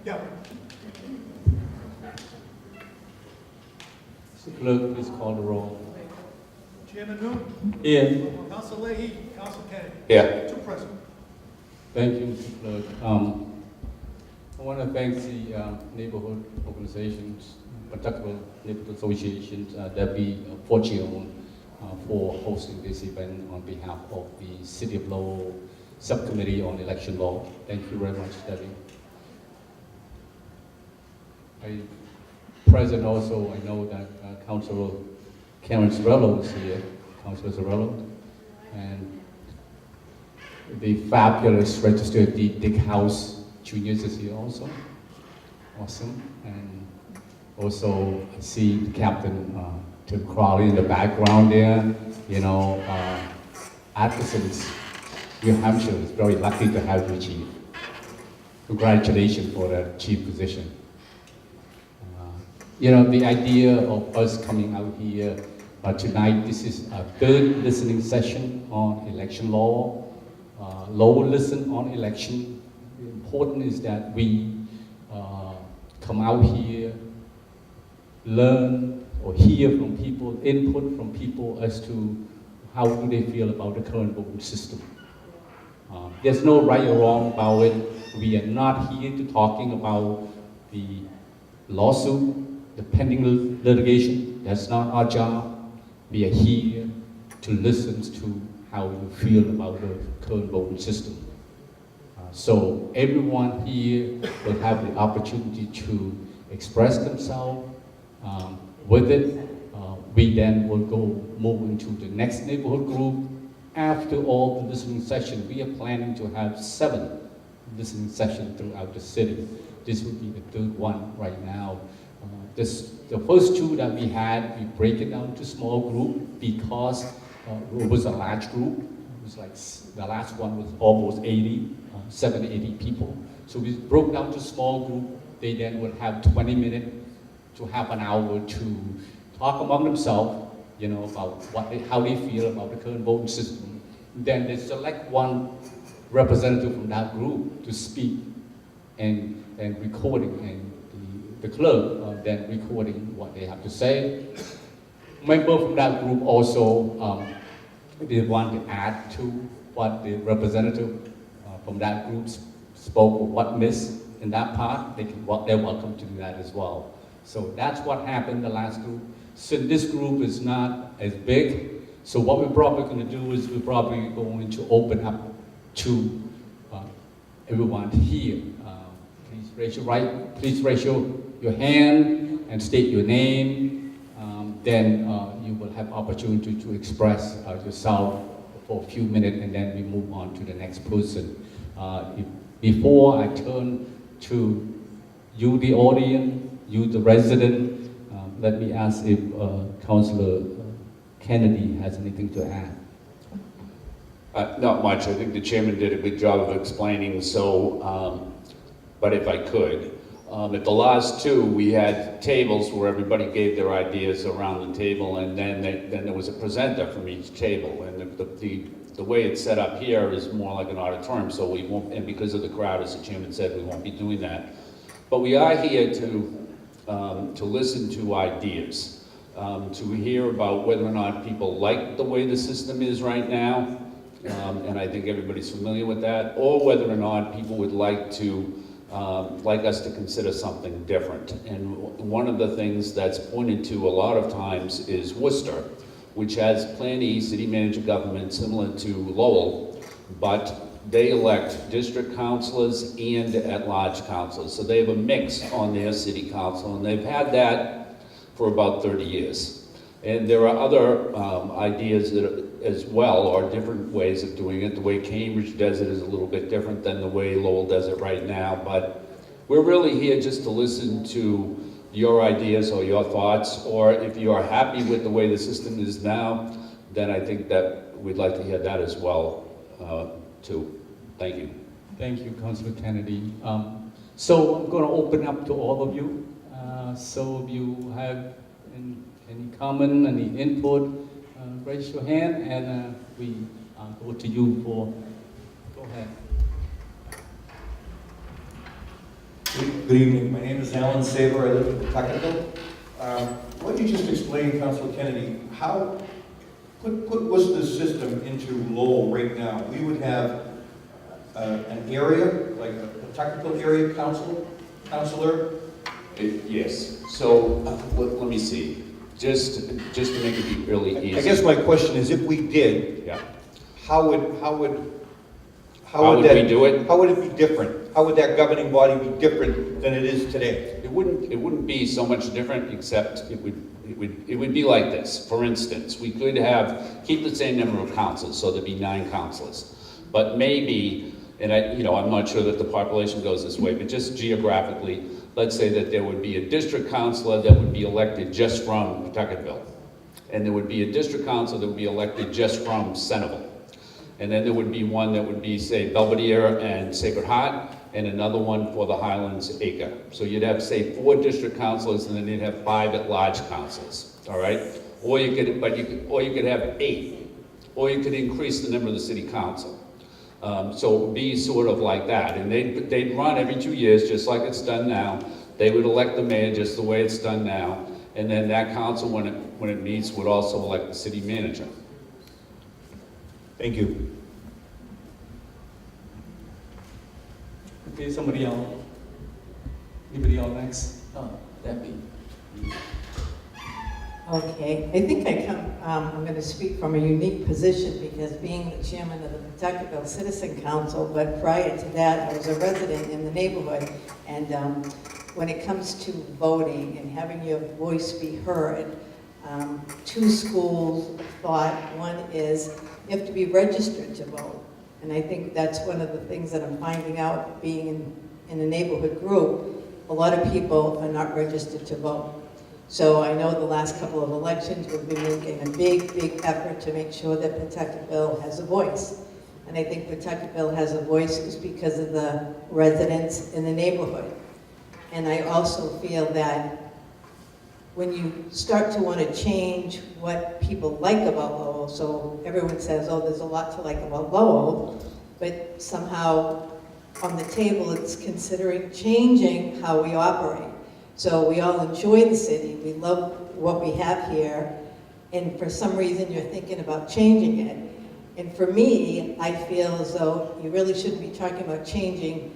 Yeah. Mr. Clerk, please call the roll. Chairman Noon. Here. Council Leahy. Council Kennedy. Yeah. Two present. Thank you, Mr. Clerk. I want to thank the neighborhood organizations, particularly neighborhood associations that we fortunate on for hosting this event on behalf of the City of Lowell Subcommittee on Election Law. Thank you very much, Debbie. Present also, I know that Councilor Karen Zarello is here, Councilor Zarello, and the fabulous registered deed Dick House Jr. is here also. Awesome. And also I see Captain Tim Crowley in the background there. You know, Atkinson's, New Hampshire is very lucky to have you, Chief. Congratulations for the chief position. You know, the idea of us coming out here tonight, this is a third listening session on election law. Lowell listen on election. The important is that we come out here, learn or hear from people, input from people as to how do they feel about the current voting system. There's no right or wrong about it. We are not here to talking about the lawsuit, the pending litigation. That's not our job. We are here to listen to how you feel about the current voting system. So everyone here will have the opportunity to express themselves with it. We then will move into the next neighborhood group. After all the listening sessions, we are planning to have 7 listening sessions throughout the city. This will be the third one right now. The first 2 that we had, we break it down to small group because it was a large group. It was like, the last one was almost 80, 70, 80 people. So we broke down to small group. They then would have 20 minutes to half an hour to talk among themselves, you know, about how they feel about the current voting system. Then they select one representative from that group to speak and recording, and the clerk then recording what they have to say. Members from that group also, they want to add to what the representative from that group spoke or what missed in that part. They're welcome to do that as well. So that's what happened the last group. Since this group is not as big, so what we're probably going to do is we're probably going to open up to everyone here. Please raise your hand and state your name. Then you will have opportunity to express yourself for a few minutes, and then we move on to the next person. Before I turn to you, the audience, you, the resident, let me ask if Councilor Kennedy has anything to add. Not much. I think the chairman did a good job of explaining, so, but if I could. At the last 2, we had tables where everybody gave their ideas around the table, and then there was a presenter from each table. And the way it's set up here is more like an auditorium, so we won't, and because of the crowd, as the chairman said, we won't be doing that. But we are here to listen to ideas, to hear about whether or not people like the way the system is right now, and I think everybody's familiar with that, or whether or not people would like us to consider something different. And one of the things that's pointed to a lot of times is Worcester, which has Plan E city manager government similar to Lowell, but they elect district councilors and at-large councilors. So they have a mix on their city council, and they've had that for about 30 years. And there are other ideas that as well, or different ways of doing it. The way Cambridge does it is a little bit different than the way Lowell does it right now, but we're really here just to listen to your ideas or your thoughts, or if you are happy with the way the system is now, then I think that we'd like to hear that as well, too. Thank you. Thank you, Councilor Kennedy. So I'm going to open up to all of you. So if you have any comment, any input, raise your hand, and we go to you for, go ahead. Good evening. My name is Alan Saber. I live in Pawtucketville. Why don't you just explain, Councilor Kennedy, how put Worcester system into Lowell right now? We would have an area, like a Pawtucketville area councilor. Yes, so let me see, just to make it be really easy. I guess my question is, if we did, Yeah. how would we do it? How would it be different? How would that governing body be different than it is today? It wouldn't be so much different, except it would be like this. For instance, we could keep the same number of councils, so there'd be 9 councilors. But maybe, and I'm not sure that the population goes this way, but just geographically, let's say that there would be a district councilor that would be elected just from Pawtuckettville. And there would be a district councilor that would be elected just from Centerville. And then there would be one that would be, say, Belvedere and Sacred Heart, and another one for the Highlands Acre. So you'd have, say, 4 district councilors, and then you'd have 5 at-large councils, all right? Or you could have 8, or you could increase the number of the city council. So it would be sort of like that, and they'd run every 2 years, just like it's done now. They would elect the mayor just the way it's done now, and then that council, when it meets, would also elect the city manager. Thank you. Okay, somebody else. Anybody else next? Oh, Debbie. Okay, I think I'm going to speak from a unique position because being the chairman of the Pawtuckettville Citizen Council, but prior to that, I was a resident in the neighborhood. And when it comes to voting and having your voice be heard, 2 schools of thought. One is you have to be registered to vote. And I think that's one of the things that I'm finding out being in a neighborhood group. A lot of people are not registered to vote. So I know the last couple of elections we've been making a big effort to make sure that Pawtuckettville has a voice. And I think Pawtuckettville has a voice is because of the residents in the neighborhood. And I also feel that when you start to want to change what people like about Lowell, so everyone says, oh, there's a lot to like about Lowell, but somehow on the table it's considering changing how we operate. So we all enjoy the city, we love what we have here, and for some reason you're thinking about changing it. And for me, I feel as though you really shouldn't be talking about changing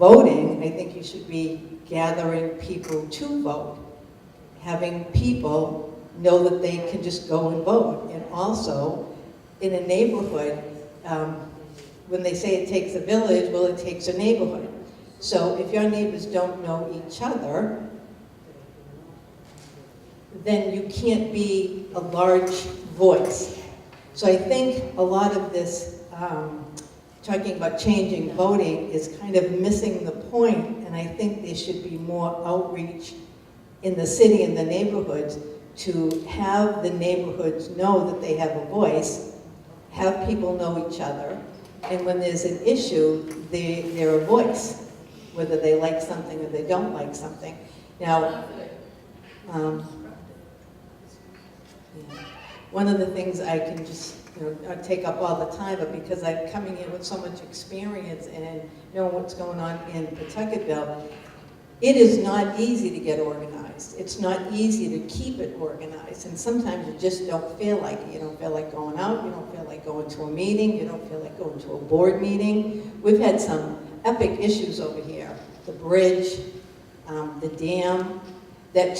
voting. I think you should be gathering people to vote. Having people know that they can just go and vote. And also, in a neighborhood, when they say it takes a village, well, it takes a neighborhood. So if your neighbors don't know each other, then you can't be a large voice. So I think a lot of this talking about changing voting is kind of missing the point, and I think there should be more outreach in the city and the neighborhoods to have the neighborhoods know that they have a voice, have people know each other, and when there's an issue, they're a voice, whether they like something or they don't like something. Now, one of the things I can just not take up all the time, but because I'm coming in with so much experience and knowing what's going on in Pawtuckettville, it is not easy to get organized. It's not easy to keep it organized. And sometimes you just don't feel like it. You don't feel like going out. You don't feel like going to a meeting. You don't feel like going to a board meeting. We've had some epic issues over here. The bridge, the dam, that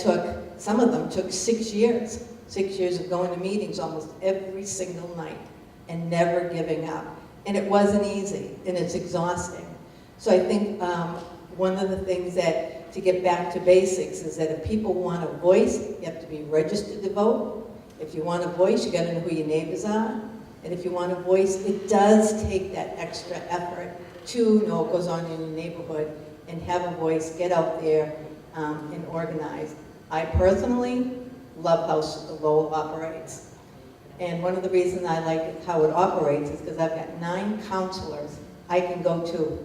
some of them took 6 years. 6 years of going to meetings almost every single night and never giving up. And it wasn't easy, and it's exhausting. So I think one of the things that, to get back to basics, is that if people want a voice, you have to be registered to vote. If you want a voice, you gotta know who your neighbors are. And if you want a voice, it does take that extra effort to know what goes on in your neighborhood and have a voice, get out there and organize. I personally love how Lowell operates. And one of the reasons I like how it operates is because I've got 9 counselors I can go to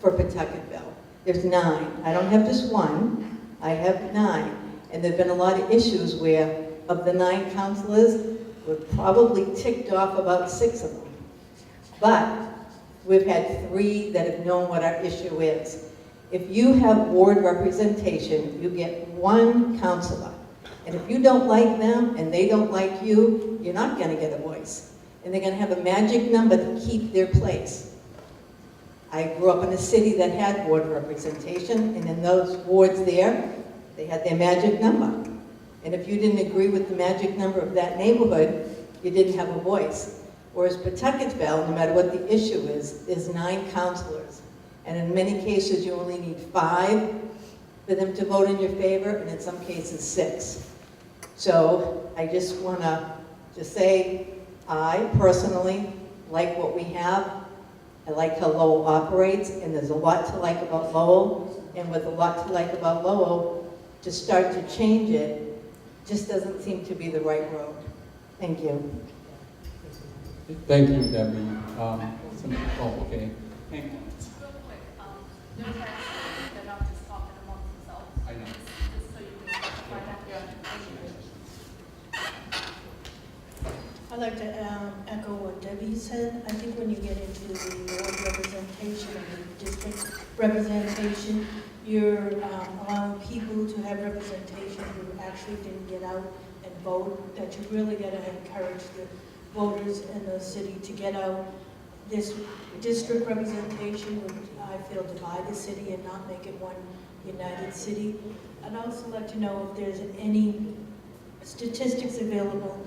for Pawtuckettville. There's 9. I don't have just 1, I have 9. And there've been a lot of issues where of the 9 counselors, we've probably ticked off about 6 of them. But we've had 3 that have known what our issue is. If you have ward representation, you get one counselor. And if you don't like them and they don't like you, you're not gonna get a voice. And they're gonna have a magic number to keep their place. I grew up in a city that had ward representation, and in those wards there, they had their magic number. And if you didn't agree with the magic number of that neighborhood, you didn't have a voice. Whereas Pawtucketville, no matter what the issue is 9 counselors. And in many cases, you only need 5 for them to vote in your favor, and in some cases 6. So I just want to say, I personally like what we have. I like how Lowell operates, and there's a lot to like about Lowell. And with a lot to like about Lowell, to start to change it just doesn't seem to be the right road. Thank you. Thank you, Debbie. Okay. Hang on. Real quick, they're not just talking amongst themselves. I know. Just so you can find out. I'd like to echo what Debbie said. I think when you get into the ward representation and the district representation, you're allowing people to have representation who actually didn't get out and vote, that you really got to encourage the voters in the city to get out. This district representation would, I feel, divide the city and not make it one united city. I'd also like to know if there's any statistics available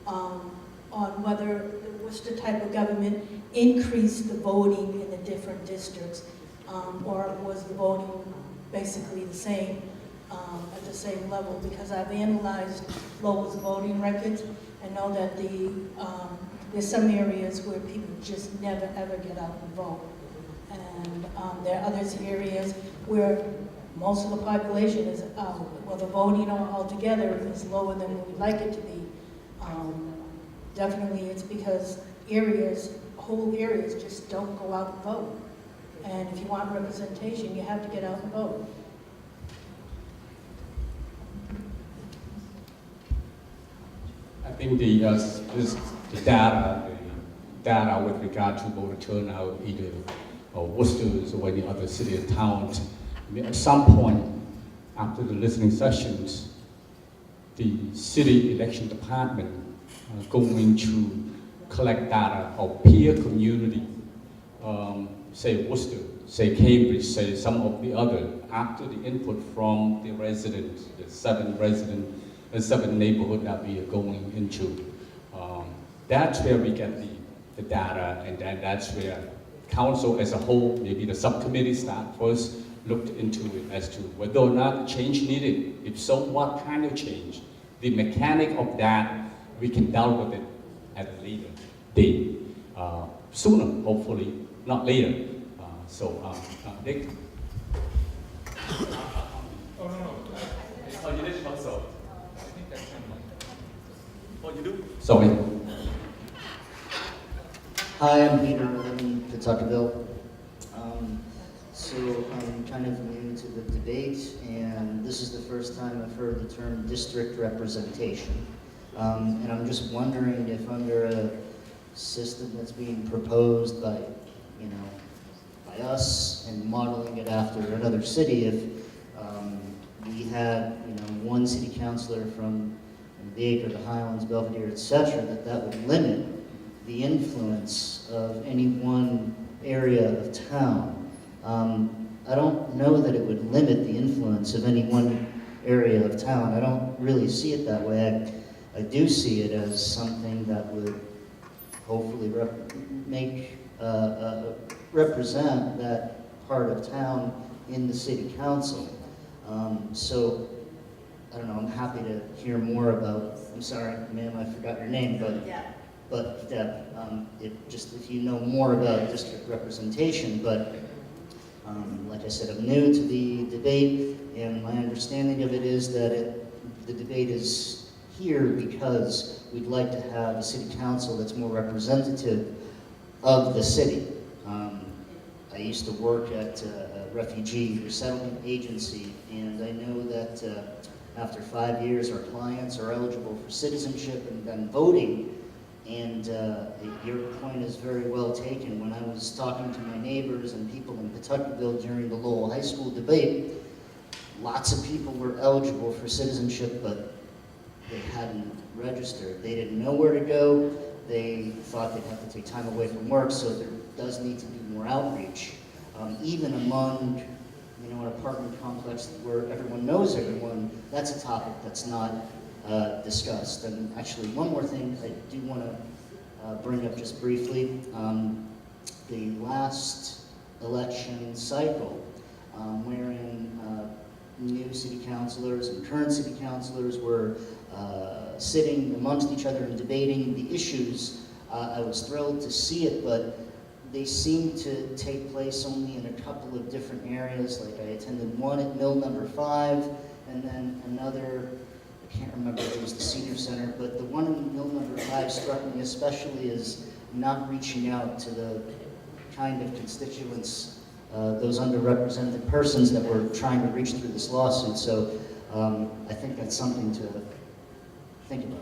on whether Worcester type of government increased the voting in the different districts, or was the voting basically the same at the same level? Because I've analyzed Lowell's voting records and know that there's some areas where people just never ever get out and vote, and there are other areas where most of the population is well, the voting altogether is lower than we would like it to be. Definitely it's because whole areas just don't go out and vote. And if you want representation, you have to get out and vote. I think the data with regard to voter turnout, either Worcester or any other city or towns, I mean, at some point after the listening sessions, the city election department going to collect data of peer community, say Worcester, say Cambridge, say some of the other, after the input from the residents, the 7 neighborhoods that we are going into. That's where we get the data, and then that's where council as a whole, maybe the subcommittee staff first looked into it as to whether or not change needed. If so, what kind of change? The mechanic of that, we can deal with it at a later date. Sooner, hopefully, not later. Nick? Oh, no. Oh, you didn't also. I think that's kind of like, oh, you do? Sorry. Hi, I'm Peter in Pawtucketville. So I'm kind of new to the debate, and this is the first time I've heard the term district representation. And I'm just wondering if under a system that's being proposed by us and modeling it after another city, if we had, one city councilor from Baker to Highlands, Belvedere, etc., that would limit the influence of any one area of town. I don't know that it would limit the influence of any one area of town. I don't really see it that way. I do see it as something that would hopefully represent that part of town in the city council. So, I don't know, I'm happy to hear more about, I'm sorry, ma'am, I forgot your name, but Deb, if you know more about district representation, but like I said, I'm new to the debate, and my understanding of it is that the debate is here because we'd like to have a city council that's more representative of the city. I used to work at a refugee resettlement agency, and I know that after 5 years, our clients are eligible for citizenship and then voting And your point is very well taken. When I was talking to my neighbors and people in Pawtuckaville during the Lowell High School debate, lots of people were eligible for citizenship, but they hadn't registered. They didn't know where to go. They thought they'd have to take time away from work, so there does need to be more outreach. Even among, an apartment complex where everyone knows everyone, that's a topic that's not discussed. And actually, one more thing I do want to bring up just briefly. The last election cycle, wherein new city councilors and current city councilors were sitting amongst each other and debating the issues, I was thrilled to see it, but they seemed to take place only in a couple of different areas. Like I attended one at Mill number 5, and then another, I can't remember if it was the senior center, but the one in Mill number 5 struck me especially as not reaching out to the kind of constituents, those underrepresented persons that we're trying to reach through this lawsuit. So I think that's something to think about.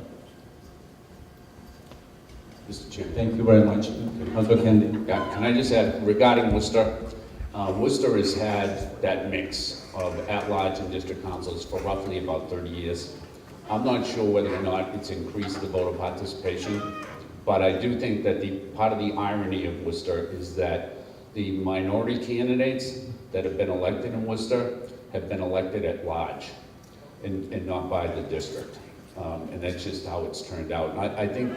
Mr. Chairman. Thank you very much. Councilor Kennedy. Yeah, can I just add, regarding Worcester, Worcester has had that mix of at-large and district councils for roughly about 30 years. I'm not sure whether or not it's increased the voter participation, but I do think that part of the irony of Worcester is that the minority candidates that have been elected in Worcester have been elected at large and not by the district. And that's just how it's turned out. And I think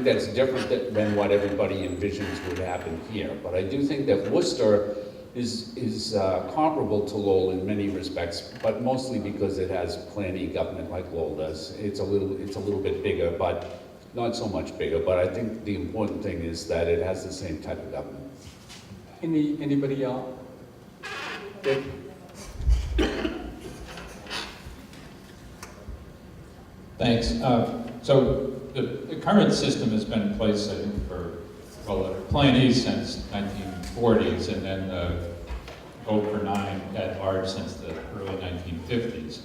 that's different than what everybody envisions would happen here. But I do think that Worcester is comparable to Lowell in many respects, but mostly because it has planning government like Lowell does. It's a little bit bigger, but not so much bigger. But I think the important thing is that it has the same type of government. Anybody else? Dick? Thanks. So the current system has been in place, I think, for, well, the Plan E since 1940s, and then the vote for 9 at large since the early 1950s.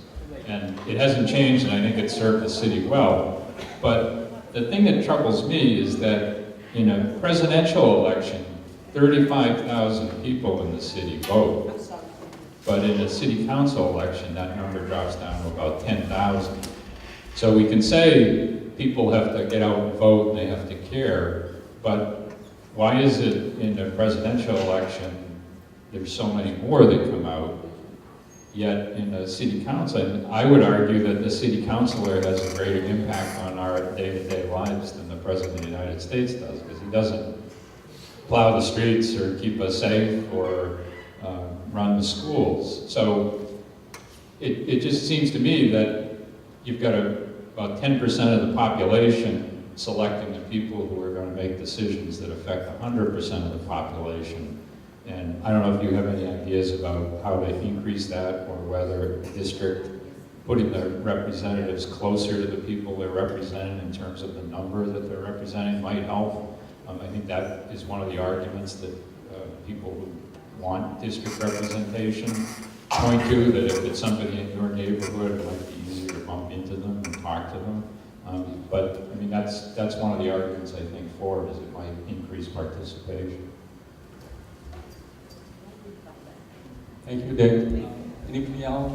And it hasn't changed, and I think it's served the city well. But the thing that troubles me is that in a presidential election, 35,000 people in the city vote. But in a city council election, that number drops down to about 10,000. So we can say people have to get out and vote and they have to care, but why is it in the presidential election there's so many more that come out, yet in the city council, I would argue that the city councilor has a greater impact on our day-to-day lives than the President of the United States does, because he doesn't plow the streets or keep us safe or run the schools. So it just seems to me that you've got about 10% of the population selecting the people who are going to make decisions that affect 100% of the population. And I don't know if you have any ideas about how to increase that, or whether the district putting their representatives closer to the people they're representing in terms of the number that they're representing might help. I think that is one of the arguments that people who want district representation point to, that if it's somebody in your neighborhood, it might be easier to bump into them and talk to them. But I mean, that's one of the arguments I think for it, is it might increase participation. Thank you, Dick. Anybody else?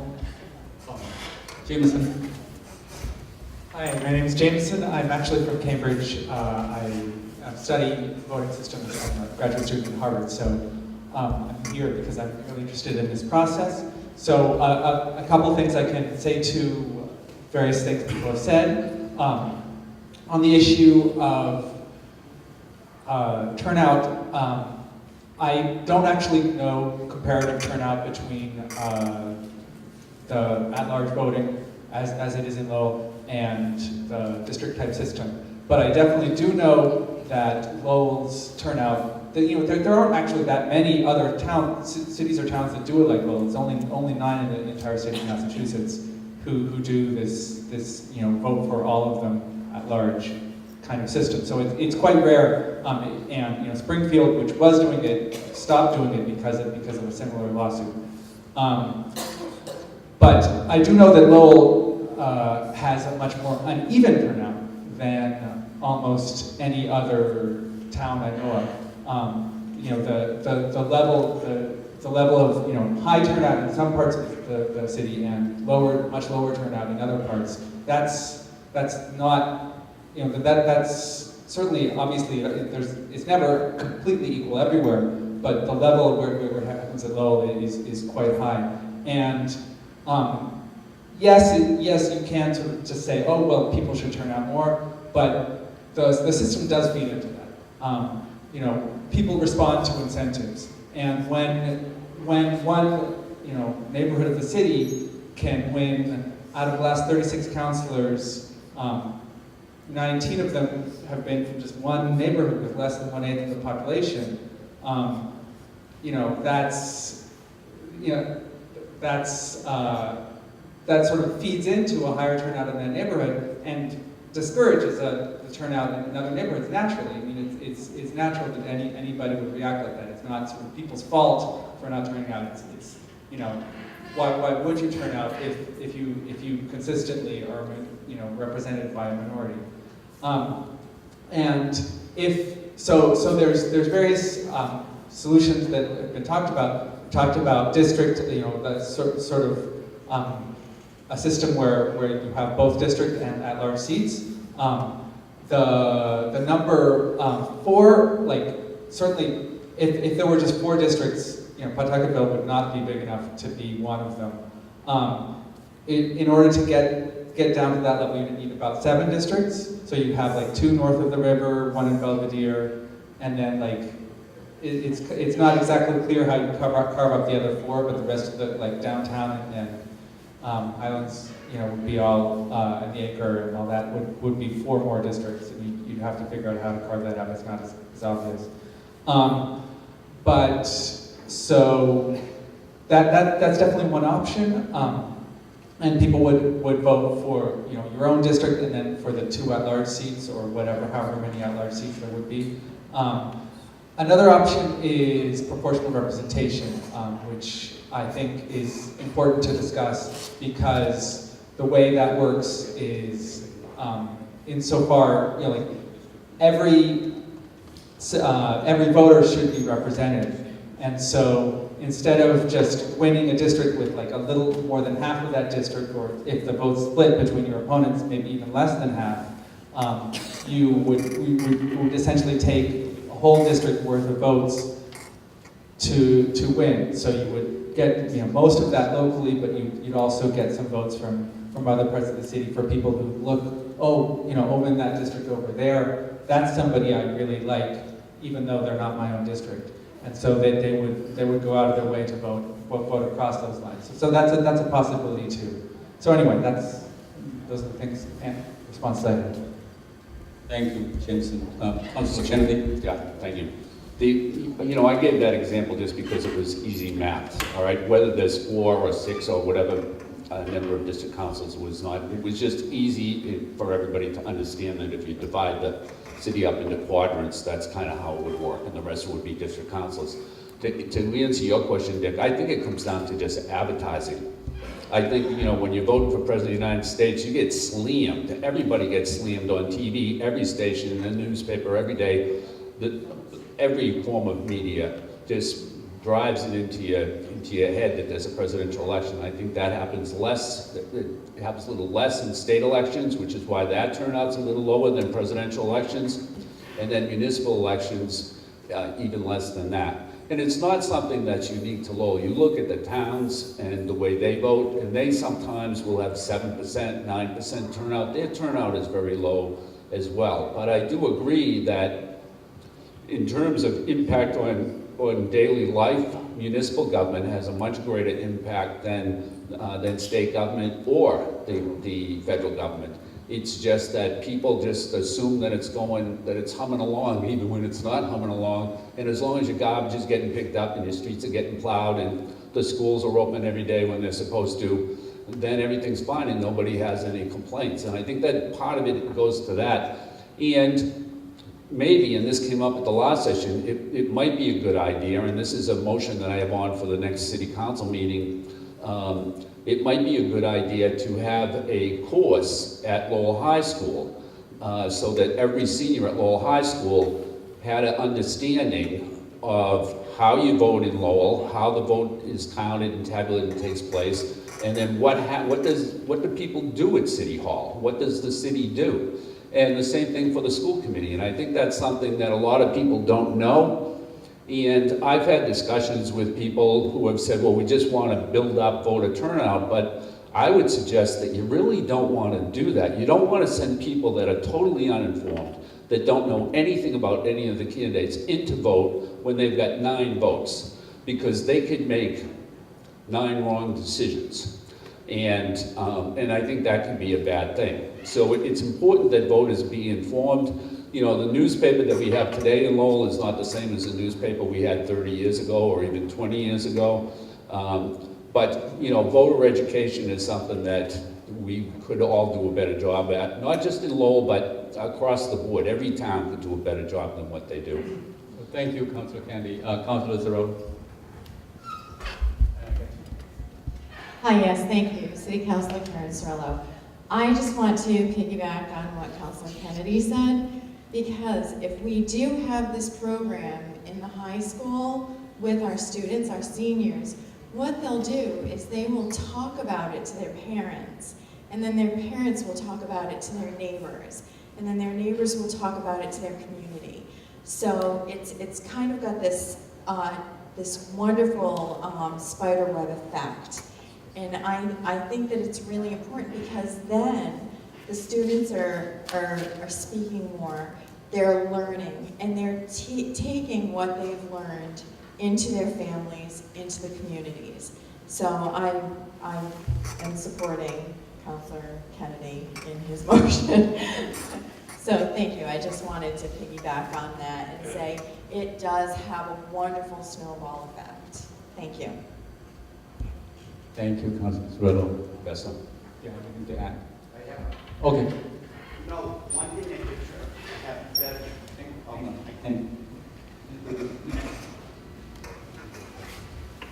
Jameson. Hi, my name is Jameson. I'm actually from Cambridge. I study voting systems. I'm a graduate student at Harvard, so I'm here because I'm really interested in this process. So a couple things I can say to various things people have said. On the issue of turnout, I don't actually know comparative turnout between the at-large voting as it is in Lowell and the district-type system. But I definitely do know that Lowell's turnout, there aren't actually that many other cities or towns that do it like Lowell. It's only 9 in the entire state of Massachusetts who do this vote for all of them at large kind of system. So it's quite rare, and Springfield, which was doing it, stopped doing it because of a similar lawsuit. But I do know that Lowell has a much more uneven turnout than almost any other town I know of. You know, the level of, you know, high turnout in some parts of the city and much lower turnout in other parts. That's not, you know, that's certainly, obviously, it's never completely equal everywhere, but the level where it happens at Lowell is quite high. And yes, you can sort of just say, oh, well, people should turn out more, but the system does feed into that. You know, people respond to incentives, and when one, you know, neighborhood of the city can win out of the last 36 councilors, 19 of them have been from just one neighborhood with less than 1/8 of the population. You know, that's, you know, that sort of feeds into a higher turnout in that neighborhood and discourages the turnout in other neighborhoods naturally. I mean, it's natural that anybody would react like that. It's not sort of people's fault for not turning out. It's you know, why would you turn out if you consistently are, you know, represented by a minority? And if so there's various solutions that have been talked about. We talked about district, you know, that's sort of a system where you have both district and at-large seats. The number 4, like, certainly if there were just 4 districts, you know, Pawtuckettville would not be big enough to be one of them. In order to get down to that level, you need about 7 districts. So you have like 2 north of the river, 1 in Belvedere, and then like it's not exactly clear how you carve up the other 4, but the rest of the, like, downtown and Highlands, you know, would be all, and the Acre and all that would be 4 more districts, and you'd have to figure out how to carve that up. It's not as obvious. But so that's definitely one option, and people would vote for, you know, your own district and then for the 2 at-large seats or whatever, however many at-large seats there would be. Another option is proportional representation, which I think is important to discuss because the way that works is, insofar, you know, like every voter should be represented, and so instead of just winning a district with like a little more than half of that district, or if the votes split between your opponents, maybe even less than half, we would essentially take a whole district worth of votes to win. So you would get, you know, most of that locally, but you'd also get some votes from other parts of the city for people who look, oh, you know, over in that district over there, that's somebody I really like, even though they're not my own district. And so they would go out of their way to vote across those lines. So that's a possibility too. So anyway, those are the things. And response to that. Thank you, Jensen. Councilor Kennedy. Yeah, thank you. You know, I gave that example just because it was easy math, all right? Whether there's 4 or 6 or whatever number of district councils was not, it was just easy for everybody to understand that if you divide the city up into quadrants, that's kind of how it would work, and the rest would be district councils. To answer your question, Dick, I think it comes down to just advertising. I think, you know, when you're voting for President of the United States, you get slammed. Everybody gets slammed on TV, every station, in the newspaper, every day. Every form of media just drives it into your head that there's a presidential election. I think that happens less. It happens a little less in state elections, which is why that turnout's a little lower than presidential elections, and then municipal elections, even less than that. And it's not something that's unique to Lowell. You look at the towns and the way they vote, and they sometimes will have 7%, 9% turnout. Their turnout is very low as well. But I do agree that in terms of impact on daily life, municipal government has a much greater impact than state government or the federal government. It's just that people just assume that it's humming along, even when it's not humming along. And as long as your garbage is getting picked up and your streets are getting plowed and the schools are open every day when they're supposed to, then everything's fine and nobody has any complaints. And I think that part of it goes to that. And maybe, and this came up at the last session, it might be a good idea, and this is a motion that I have on for the next city council meeting, it might be a good idea to have a course at Lowell High School so that every senior at Lowell High School had an understanding of how you vote in Lowell, how the vote is counted and tabulated and takes place, and then what do people do at City Hall? What does the city do? And the same thing for the school committee, and I think that's something that a lot of people don't know. And I've had discussions with people who have said, well, we just want to build up voter turnout, but I would suggest that you really don't want to do that. You don't want to send people that are totally uninformed, that don't know anything about any of the candidates, in to vote when they've got 9 votes, because they could make 9 wrong decisions. And I think that can be a bad thing. So it's important that voters be informed. You know, the newspaper that we have today in Lowell is not the same as the newspaper we had 30 years ago or even 20 years ago. But, you know, voter education is something that we could all do a better job at, not just in Lowell, but across the board. Every town could do a better job than what they do. Well, thank you, Councilor Kennedy. Councilor Zero. Hi, yes, thank you. City Councilor Karen Cirillo. I just want to piggyback on what Councilor Kennedy said, because if we do have this program in the high school with our students, our seniors, what they'll do is they will talk about it to their parents, and then their parents will talk about it to their neighbors, and then their neighbors will talk about it to their community. So it's kind of got this this wonderful spider web effect. And I think that it's really important, because then the students are speaking more, they're learning, and they're taking what they've learned into their families, into the communities. So I am supporting Councilor Kennedy in his motion. So thank you. I just wanted to piggyback on that and say it does have a wonderful snowball effect. Thank you. Thank you, Councilor Cirillo. Yes, sir. Do you have anything to add? I have. Okay. No, one thing in picture, I have better.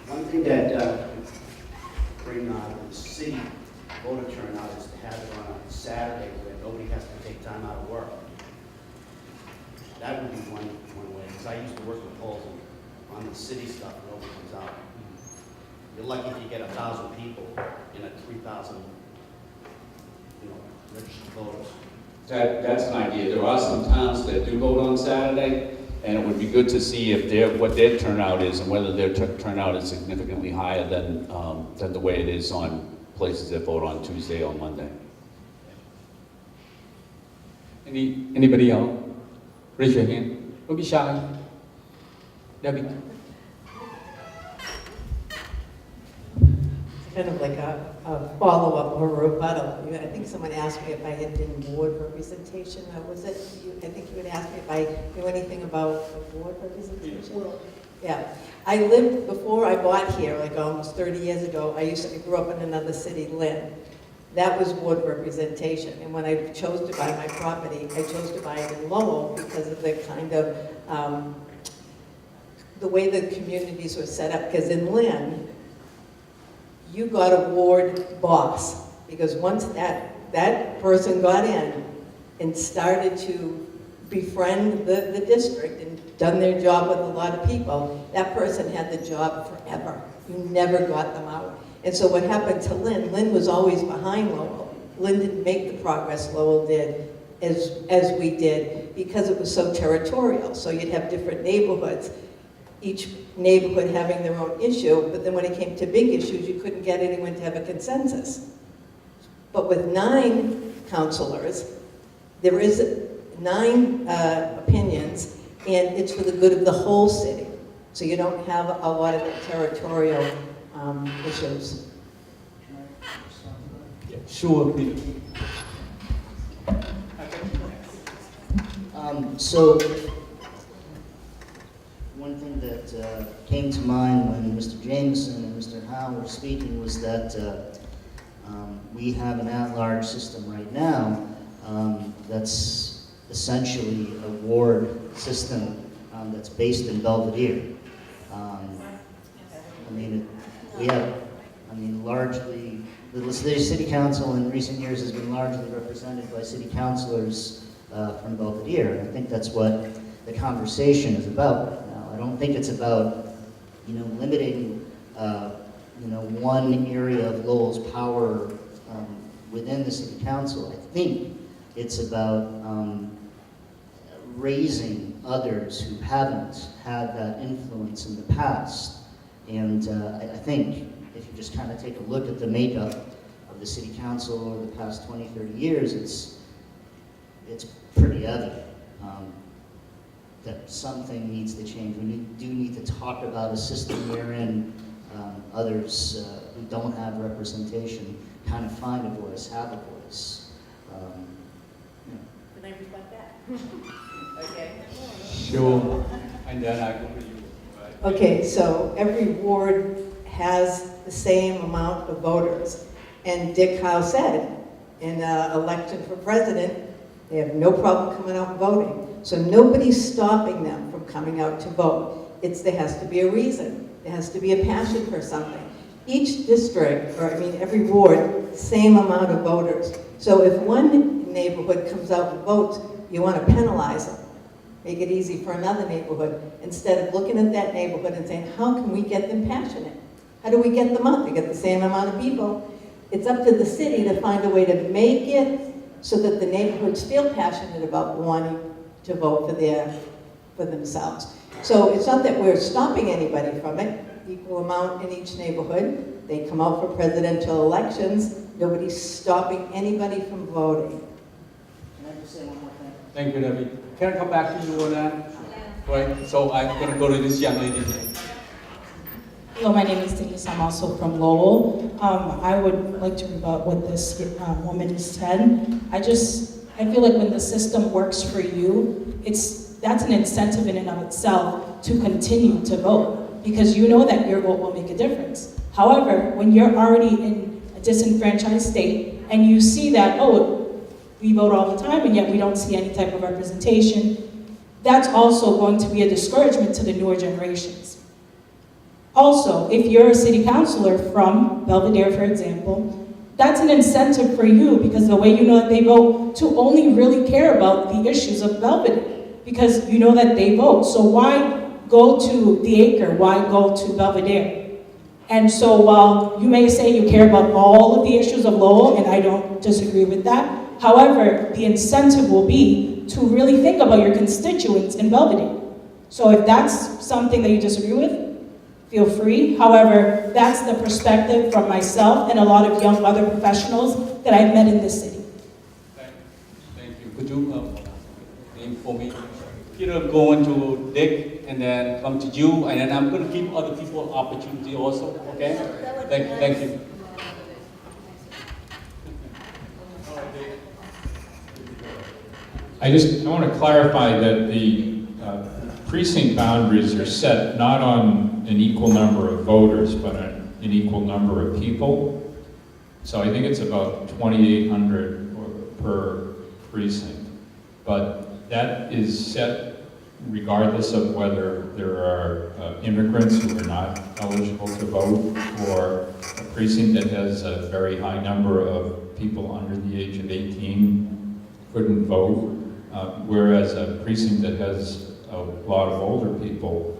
One thing that bring the city voter turnout is to have it on a Saturday where nobody has to take time out of work. That would be one way, because I used to work with polls on the city stuff, nobody comes out. You're lucky if you get 1,000 people in a 3,000, registered voters. That's an idea. There are some towns that do vote on Saturday, and it would be good to see if what their turnout is and whether their turnout is significantly higher than the way it is on places that vote on Tuesday or Monday. Anybody else? Raise your hand. Don't be shy. Debbie. Kind of like a follow-up or rebuttal. I think someone asked me if I had been ward representation. Was it? I think you had asked me if I knew anything about ward representation. Yeah. I lived, before I bought here, like almost 30 years ago, I grew up in another city, Lynn. That was ward representation. And when I chose to buy my property, I chose to buy it in Lowell because of the kind of, the way the communities were set up. Because in Lynn, you got a ward boss, because once that person got in and started to befriend the district and done their job with a lot of people, that person had the job forever. You never got them out. And so what happened to Lynn was always behind Lowell. Lynn didn't make the progress Lowell did as we did, because it was so territorial. So you'd have different neighborhoods, each neighborhood having their own issue, but then when it came to big issues, you couldn't get anyone to have a consensus. But with 9 councilors, there is 9 opinions, and it's for the good of the whole city. So you don't have a lot of the territorial issues. Sure, Peter. So, one thing that came to mind when Mr. Jameson and Mr. Howe were speaking was that we have an at-large system right now that's essentially a ward system that's based in Belvedere. Largely, the city council in recent years has been largely represented by city councilors from Belvedere. And I think that's what the conversation is about now. I don't think it's about, limiting, one area of Lowell's power within the city council. I think it's about raising others who haven't had that influence in the past. And I think if you just kind of take a look at the makeup of the city council over the past 20, 30 years, it's pretty evident that something needs to change. We do need to talk about a system wherein others who don't have representation kind of find a voice, have a voice. Can I reflect that? Okay. Sure. And then I go to you. Right? Okay, so every ward has the same amount of voters. And Dick Howe said, in an election for president, they have no problem coming out and voting. So nobody's stopping them from coming out to vote. There has to be a reason. There has to be a passion for something. Each district, every ward, same amount of voters. So if one neighborhood comes out and votes, you want to penalize them. Make it easy for another neighborhood, instead of looking at that neighborhood and saying, how can we get them passionate? How do we get them out? They get the same amount of people. It's up to the city to find a way to make it so that the neighborhoods feel passionate about wanting to vote for themselves. So it's not that we're stopping anybody from it. Equal amount in each neighborhood. They come out for presidential elections. Nobody's stopping anybody from voting. Can I just say one more thing? Thank you, David. Can I come back to you on that? Right, so I'm going to go to this young lady here. Hello, my name is Denise. I'm also from Lowell. I would like to rebut what this woman said. I feel like when the system works for you, that's an incentive in and of itself to continue to vote, because you know that your vote will make a difference. However, when you're already in a disenfranchised state and you see that, we vote all the time and yet we don't see any type of representation, that's also going to be a discouragement to the newer generations. Also, if you're a city councilor from Belvedere, for example, that's an incentive for you, because the way you know that they vote, to only really care about the issues of Belvedere, because you know that they vote. So why go to the Acre? Why go to Belvedere? And so while you may say you care about all of the issues of Lowell, and I don't disagree with that, however, the incentive will be to really think about your constituents in Belvedere. So if that's something that you disagree with, feel free. However, that's the perspective from myself and a lot of young other professionals that I've met in this city. Thank you. Could you name for me? Peter, going to Dick, and then come to you, and then I'm going to give other people opportunity also, okay? Thank you. I want to clarify that the precinct boundaries are set not on an equal number of voters, but an equal number of people. So I think it's about 2,800 per precinct. But that is set regardless of whether there are immigrants who are not eligible to vote, or a precinct that has a very high number of people under the age of 18 couldn't vote, whereas a precinct that has a lot of older people,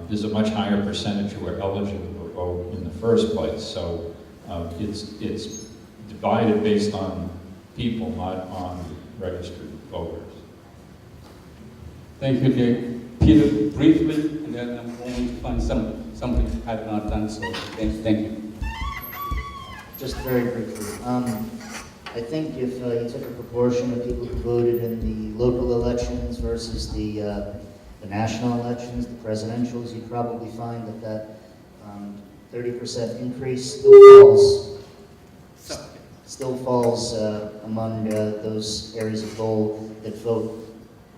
there's a much higher percentage who are eligible to vote in the first place. So it's divided based on people, not on registered voters. Thank you, Dick. Peter, briefly, and then I'm going to find something I have not done, so thank you. Just very briefly. I think if you took a proportion of people who voted in the local elections versus the national elections, the presidentials, you'd probably find that 30% increase still falls among those areas of Lowell that vote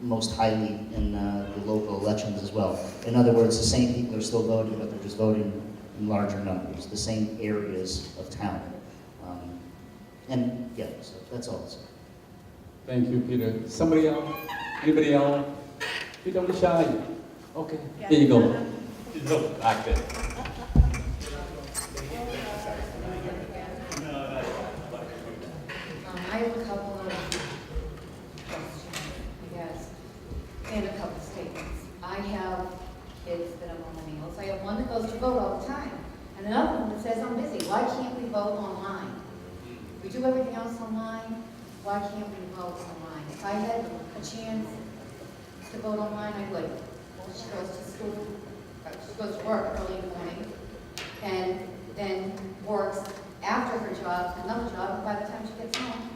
most highly in the local elections as well. In other words, the same people are still voting, but they're just voting in larger numbers, the same areas of town. And yeah, so that's all. Thank you, Peter. Somebody else? Anybody else? You don't be shy. Okay, here you go. You look back there. I have a couple of questions. We do everything else online, why can't we vote online? If I had a chance to vote online, I would. She goes to school, she goes to work early in the morning, and then works after her job, another job, and by the time she gets home,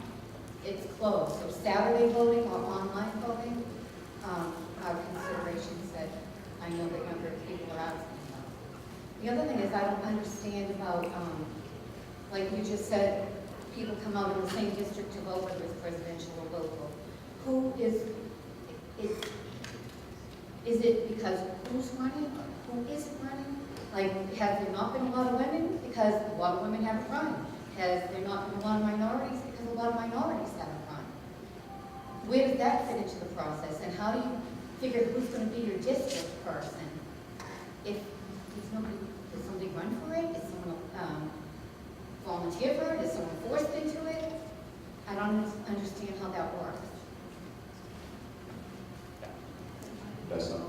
it's closed. So Saturday voting or online voting are considerations that I know that younger people are asking about. The other thing is I don't understand about, like you just said, people come out in the same district to vote, whether it's presidential or local. Who is it because who's running or who isn't running? Like, has there not been a lot of women? Because a lot of women haven't run. Has there not been a lot of minorities? Because a lot of minorities haven't run. Where does that fit into the process? And how do you figure who's going to be your district person? If does somebody run for it? Is someone volunteer for it? Is someone forced into it? I don't understand how that works. That's not.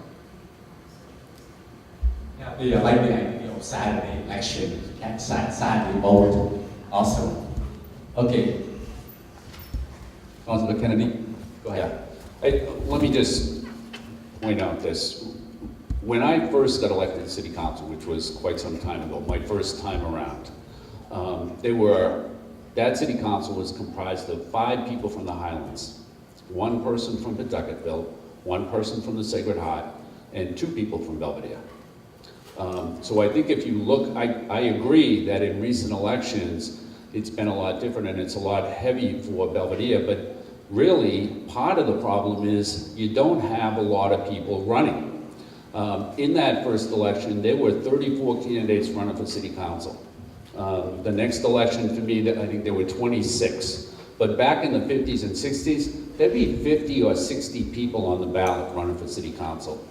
Yeah, we like the idea of Saturday election and Saturday vote also. Okay. Councilor Kennedy, go ahead. Let me just point out this. When I first got elected to city council, which was quite some time ago, my first time around, that city council was comprised of 5 people from the Highlands, 1 person from Pawtucketville, 1 person from the Sacred Heart, and 2 people from Belvedere. So I think if you look, I agree that in recent elections, it's been a lot different and it's a lot heavy for Belvedere, but really part of the problem is you don't have a lot of people running. In that first election, there were 34 candidates running for city council. The next election for me, I think there were 26. But back in the 50s and 60s, there'd be 50 or 60 people on the ballot running for city council.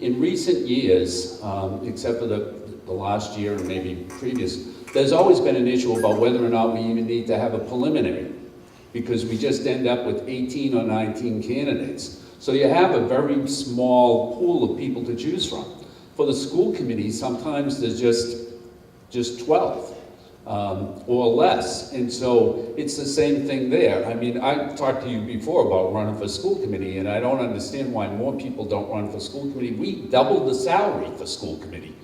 In recent years, except for the last year and maybe previous, there's always been an issue about whether or not we even need to have a preliminary, because we just end up with 18 or 19 candidates. So you have a very small pool of people to choose from. For the school committee, sometimes there's just 12 or less. And so it's the same thing there. I mean, I talked to you before about running for school committee, and I don't understand why more people don't run for school committee. We doubled the salary for school committee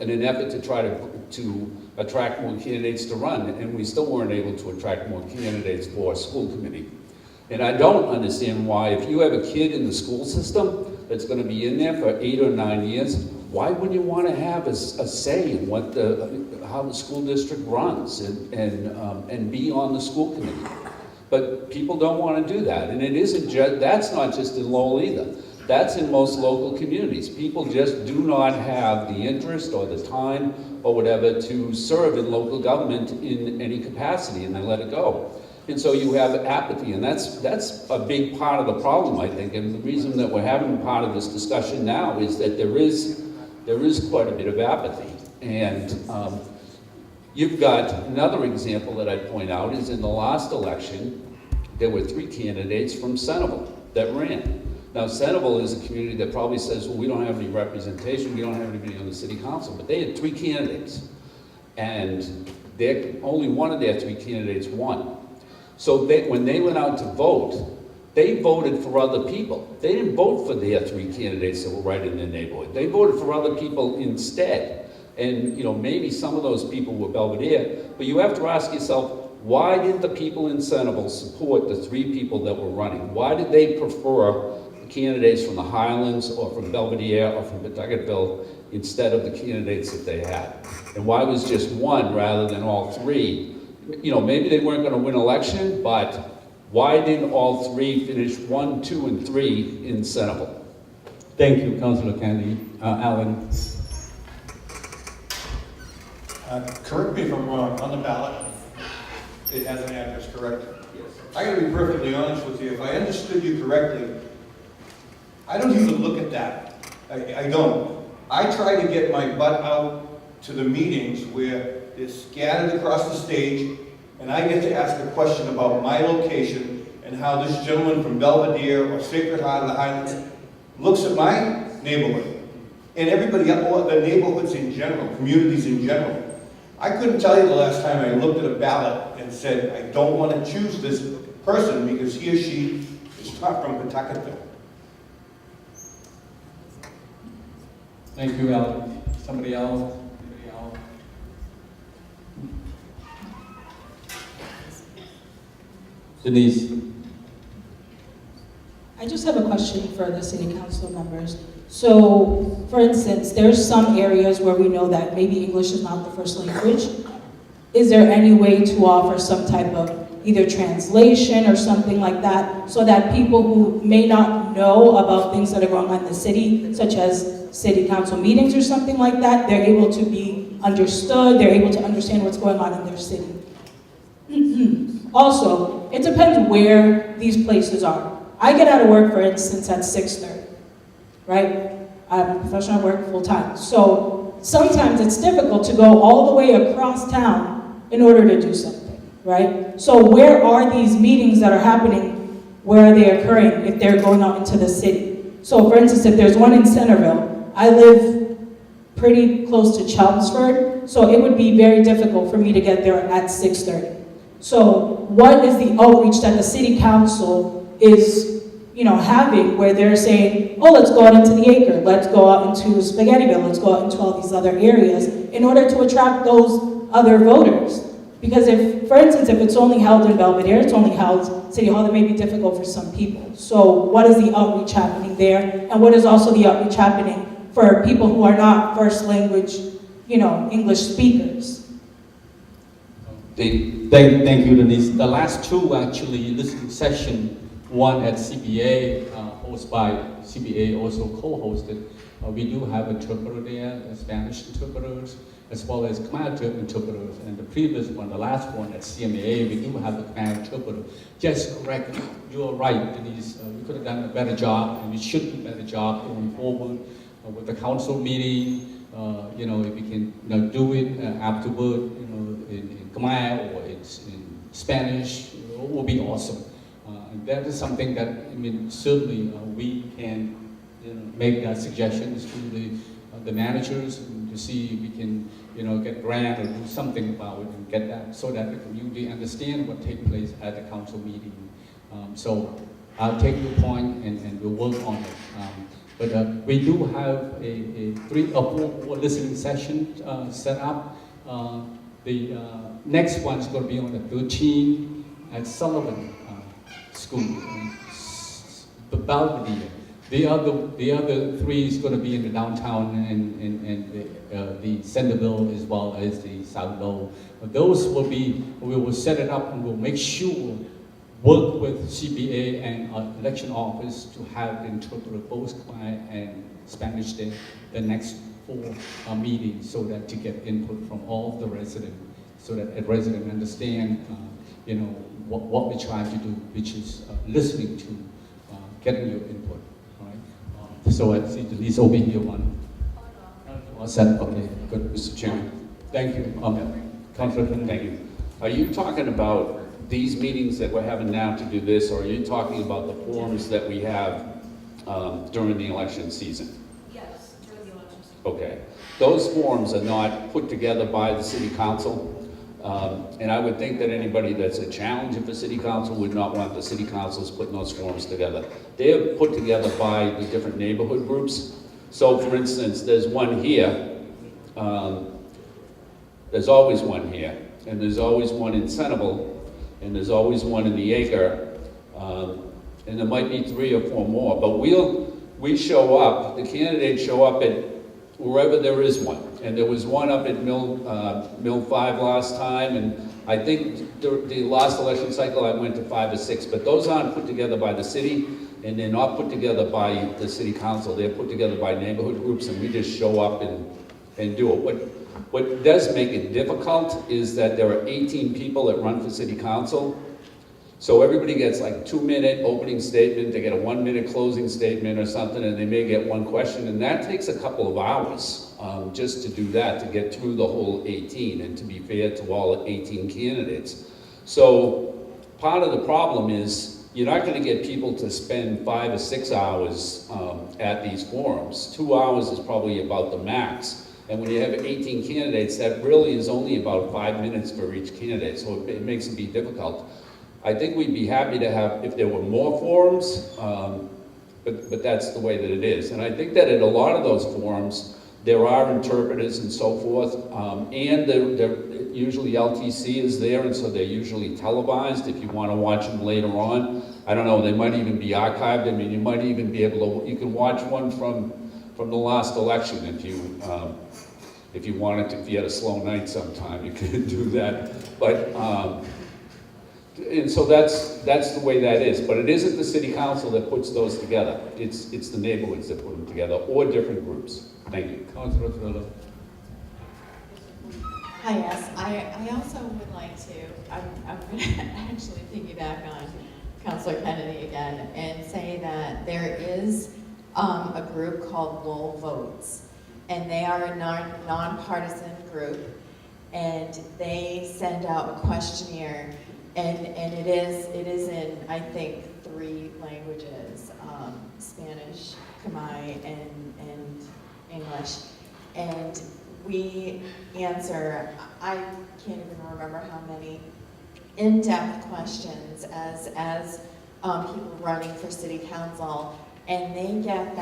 in an effort to try to attract more candidates to run, and we still weren't able to attract more candidates for school committee. And I don't understand why, if you have a kid in the school system that's going to be in there for 8 or 9 years, why wouldn't you want to have a say in how the school district runs and be on the school committee? But people don't want to do that, and it isn't that's not just in Lowell either. That's in most local communities. People just do not have the interest or the time or whatever to serve in local government in any capacity, and they let it go. And so you have apathy, and that's a big part of the problem, I think. And the reason that we're having part of this discussion now is that there is quite a bit of apathy. And you've got another example that I'd point out is in the last election, there were 3 candidates from Centerville that ran. Now, Centerville is a community that probably says, well, we don't have any representation, we don't have anybody on the city council, but they had 3 candidates. And only one of their 3 candidates won. So when they went out to vote, they voted for other people. They didn't vote for their 3 candidates that were right in their neighborhood. They voted for other people instead. And maybe some of those people were Belvedere, but you have to ask yourself, why did the people in Centerville support the 3 people that were running? Why did they prefer candidates from the Highlands or from Belvedere or from Pawtucketville instead of the candidates that they had? And why was just one rather than all 3? Maybe they weren't going to win election, but why didn't all 3 finish 1, 2, and 3 in Centerville? Thank you, Councilor Kennedy. Alan. Correct me if I'm wrong, on the ballot, it has an address, correct? Yes. I gotta be perfectly honest with you, if I understood you correctly, I don't even look at that. I don't. I try to get my butt out to the meetings where they're scattered across the stage, and I get to ask a question about my location and how this gentleman from Belvedere or Sacred Heart of the Highlands looks at my neighborhood and everybody else, or the neighborhoods in general, communities in general. I couldn't tell you the last time I looked at a ballot and said, I don't want to choose this person because he or she is not from Pawtuckettville. Thank you, Alan. Somebody else? Anybody else? Denise. I just have a question for the city council members. So, for instance, there's some areas where we know that maybe English is not the first language. Is there any way to offer some type of either translation or something like that so that people who may not know about things that are going on in the city, such as city council meetings or something like that, they're able to be understood, they're able to understand what's going on in their city? Also, it depends where these places are. I get out of work, for instance, at 6:30, right? I'm a professional, I work full-time. So sometimes it's difficult to go all the way across town in order to do something, right? So where are these meetings that are happening? Where are they occurring if they're going out into the city? So for instance, if there's one in Centerville, I live pretty close to Chelmsford, so it would be very difficult for me to get there at 6:30. So what is the outreach that the city council is, having where they're saying, oh, let's go out into the Acre, let's go out into Spaghettiville, let's go out into all these other areas in order to attract those other voters? Because if, for instance, if it's only held in Belvedere, it's only held City Hall, that may be difficult for some people. So what is the outreach happening there? And what is also the outreach happening for people who are not first language, English speakers? Thank you, Denise. The last two actually listening session, one at CBA, hosted by CBA, also co-hosted. We do have interpreter there, Spanish interpreters, as well as Khmer interpreters. And the previous one, the last one at CMA, we do have the Khmer interpreter. Just correct, you are right, Denise. We could have done a better job, and we should do a better job going forward with the council meeting. If we can do it afterward, in Khmer or in Spanish, it will be awesome. And that is something that, certainly we can make suggestions to the managers and to see if we can, get grant or do something about it and get that so that the community understand what takes place at the council meeting. So I'll take your point and we'll work on it. But we do have a 3 or 4 listening sessions set up. The next one is going to be on the 13th at Sullivan School, the Belvedere. The other 3 is going to be in the downtown and the Centerville as well as the South Lowell. Those will be, we will set it up and we'll make sure work with CBA and election office to have interpreter both Khmer and Spanish there the next 4 meetings so that to get input from all of the residents so that a resident understand what we're trying to do, which is listening to getting your input. All right? So I see Denise over here one. Okay, good. Mr. Chairman. Thank you. Councilor, thank you. Are you talking about these meetings that we're having now to do this, or are you talking about the forums that we have during the election season? Yes, during the election season. Okay. Those forums are not put together by the city council. And I would think that anybody that's a challenger for city council would not want the city councils putting those forums together. They are put together by the different neighborhood groups. So for instance, there's one here, there's always one here, and there's always one in Centerville, and there's always one in the Acre, and there might be 3 or 4 more, but we show up, the candidates show up at wherever there is one. And there was one up at Mill 5 last time, and I think the last election cycle I went to 5 or 6, but those aren't put together by the city, and they're not put together by the city council. They're put together by neighborhood groups, and we just show up and do it. What does make it difficult is that there are 18 people that run for city council, so everybody gets like a 2-minute opening statement, they get a 1-minute closing statement or something, and they may get 1 question, and that takes a couple of hours. Just to do that, to get through the whole 18 and to be fair to all 18 candidates. So part of the problem is you're not going to get people to spend 5 or 6 hours at these forums. 2 hours is probably about the max. And when you have 18 candidates, that really is only about 5 minutes for each candidate, so it makes it be difficult. I think we'd be happy to have, if there were more forums, but that's the way that it is. And I think that in a lot of those forums, there are interpreters and so forth, and usually LTC is there, and so they're usually televised if you want to watch them later on. I don't know, they might even be archived. I mean, you might even be able to, you can watch one from the last election if you wanted to, if you had a slow night sometime, you could do that. But, and so that's the way that is. But it isn't the city council that puts those together. It's the neighborhoods that put them together, or different groups. Thank you. Councilor Thriller. Hi, yes, I also would like to, I'm going to actually piggyback on Councilor Kennedy again and say that there is a group called Lowell Votes, and they are a nonpartisan group, and they send out a questionnaire, and it is in, I think, 3 languages, Spanish, Khmer, and English, and we answer, I can't even remember how many in-depth questions as people running for city council, and they get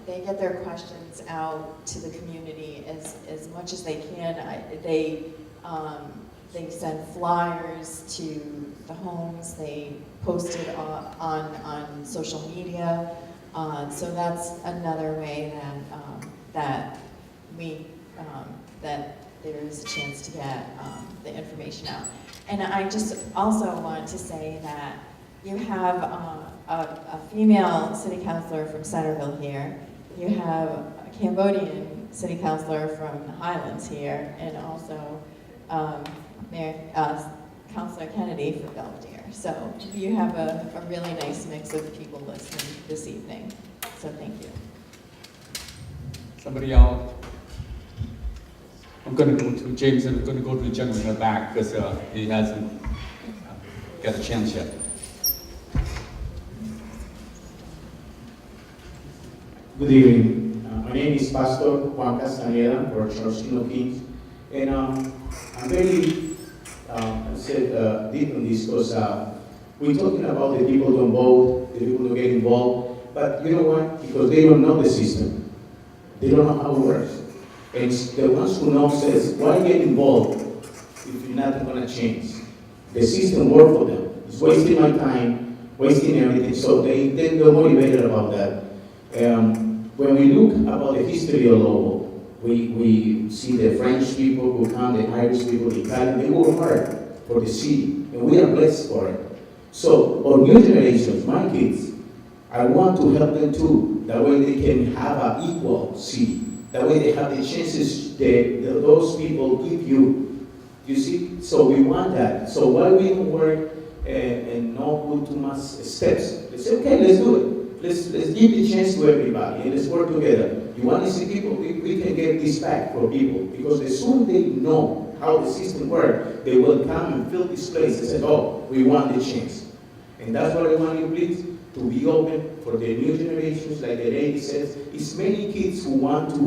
they get their questions out to the community as much as they can. They send flyers to the homes. They post it on social media. So that's another way that that there is a chance to get the information out. And I just also want to say that you have a female city councilor from Centerville here. You have a Cambodian city councilor from the Highlands here, and also Councilor Kennedy for Belvedere. So you have a really nice mix of people listening this evening. So thank you. Somebody else? I'm going to go to James, and I'm going to go to the gentleman in the back because he hasn't got a chance yet. Good evening. My name is Pastor Juan Castaneda for Chorcino Kings, and I'm very deep in this because we're talking about the people don't vote, the people don't get involved, but you know what? Because they don't know the system. They don't know how it works. And the ones who know says, why get involved if you're not going to change? The system works for them. It's wasting my time, wasting everything, so they're motivated about that. When we look about the history of Lowell, we see the French people who come, the Irish people, the Italian, they work hard for the city, and we are blessed for it. So, for new generations, my kids, I want to help them too. That way they can have an equal city. That way they have the chances that those people give you. You see? So we want that. So why we don't work and not put too much steps? Let's say, okay, let's do it. Let's give the chance to everybody and let's work together. You want to see people, we can get this back for people, because as soon as they know how the system works, they will come and fill this place and say, oh, we want the chance. And that's what I want you, please, to be open for the new generations, like the lady says. It's many kids who want to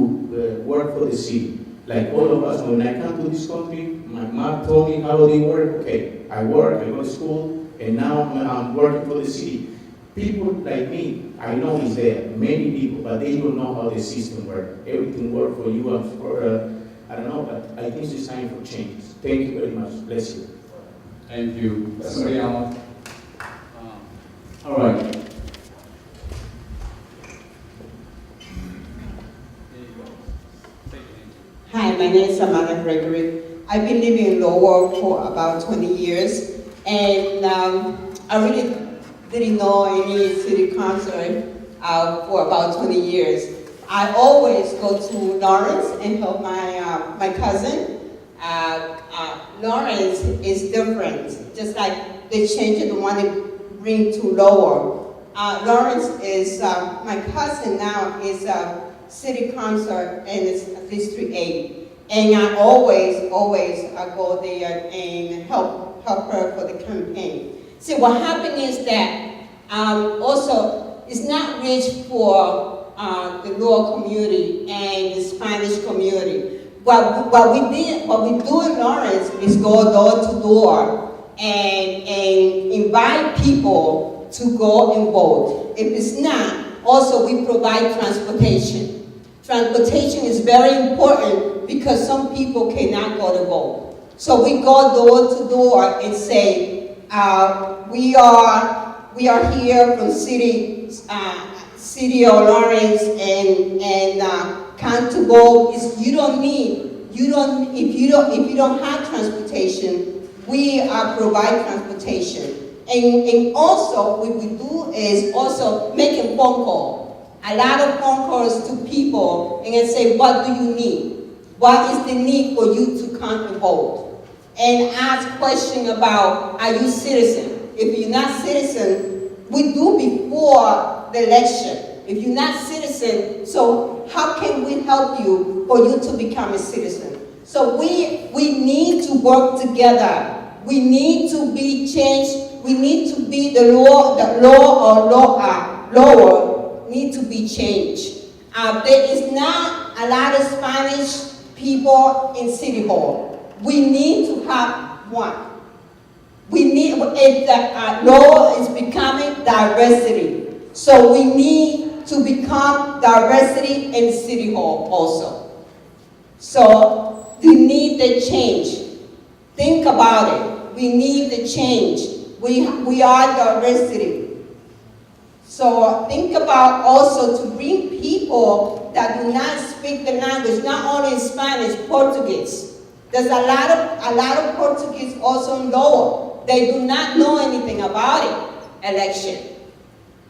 work for the city. Like all of us, when I come to this country, my mom told me how they work. Okay, I work, I go to school, and now I'm working for the city. People like me, I know is there, many people, but they don't know how the system works. Everything works for you and for, I don't know, but I think it's time for change. Thank you very much. Bless you. Thank you. Somebody else? All right. Hi, my name is Samantha Gregory. I've been living in Lowell for about 20 years, and I really didn't know any city councilor for about 20 years. I always go to Lawrence and help my cousin. Lawrence is different, just like they changed the one they bring to Lowell. Lawrence is, my cousin now is city councilor and it's District 8. And I always go there and help her for the campaign. See, what happened is that also it's not rich for the Lowell community and the Spanish community. What we do in Lawrence is go door to door and invite people to go and vote. If it's not, also we provide transportation. Transportation is very important because some people cannot go to vote. So we go door to door and say, we are here from city of Lawrence and come to vote. If you don't have transportation, we provide transportation. And also what we do is also making phone calls. A lot of phone calls to people and then say, what do you need? What is the need for you to come and vote? And ask questions about, are you citizen? If you're not citizen, we do before the election. If you're not citizen, so how can we help you for you to become a citizen? So we need to work together. We need to be changed. We need to be the law need to be changed. There is not a lot of Spanish people in City Hall. We need to have one. We need, if the law is becoming diversity. So we need to become diversity in City Hall also. So we need the change. Think about it. We need the change. We are diversity. So think about also to bring people that do not speak the language, not only in Spanish, Portuguese. There's a lot of Portuguese also in Lowell. They do not know anything about it, election.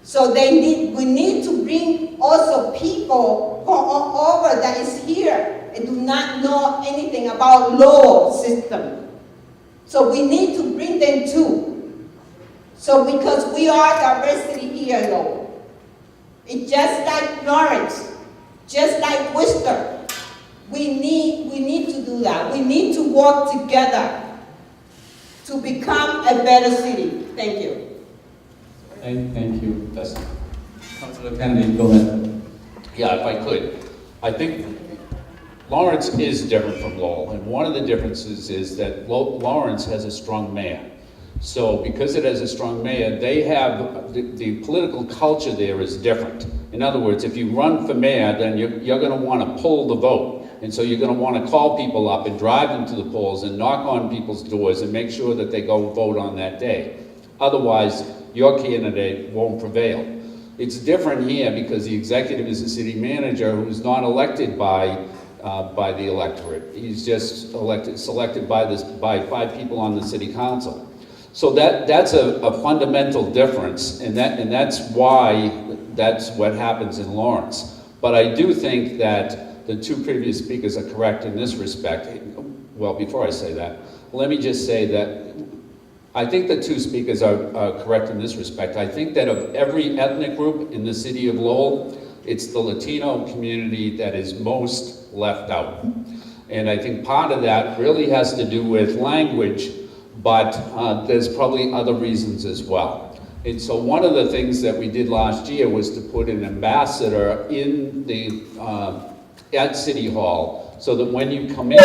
So we need to bring also people from all over that is here and do not know anything about Lowell system. So we need to bring them too. So because we are diversity here in Lowell. It's just like Lawrence, just like Worcester. We need to do that. We need to work together to become a better city. Thank you. Thank you, Dustin. Councilor Kennedy, go ahead. Yeah, if I could. I think Lawrence is different from Lowell, and one of the differences is that Lawrence has a strong mayor. So because it has a strong mayor, they have, the political culture there is different. In other words, if you run for mayor, then you're going to want to pull the vote. And so you're going to want to call people up and drive them to the polls and knock on people's doors and make sure that they go vote on that day. Otherwise, your candidate won't prevail. It's different here because the executive is a city manager who's not elected by the electorate. He's just selected by 5 people on the city council. So that's a fundamental difference, and that's why that's what happens in Lawrence. But I do think that the 2 previous speakers are correct in this respect. Well, before I say that, let me just say that I think the 2 speakers are correct in this respect. I think that of every ethnic group in the city of Lowell, it's the Latino community that is most left out. And I think part of that really has to do with language, but there's probably other reasons as well. And so one of the things that we did last year was to put an ambassador in the, at City Hall, so that when you come in,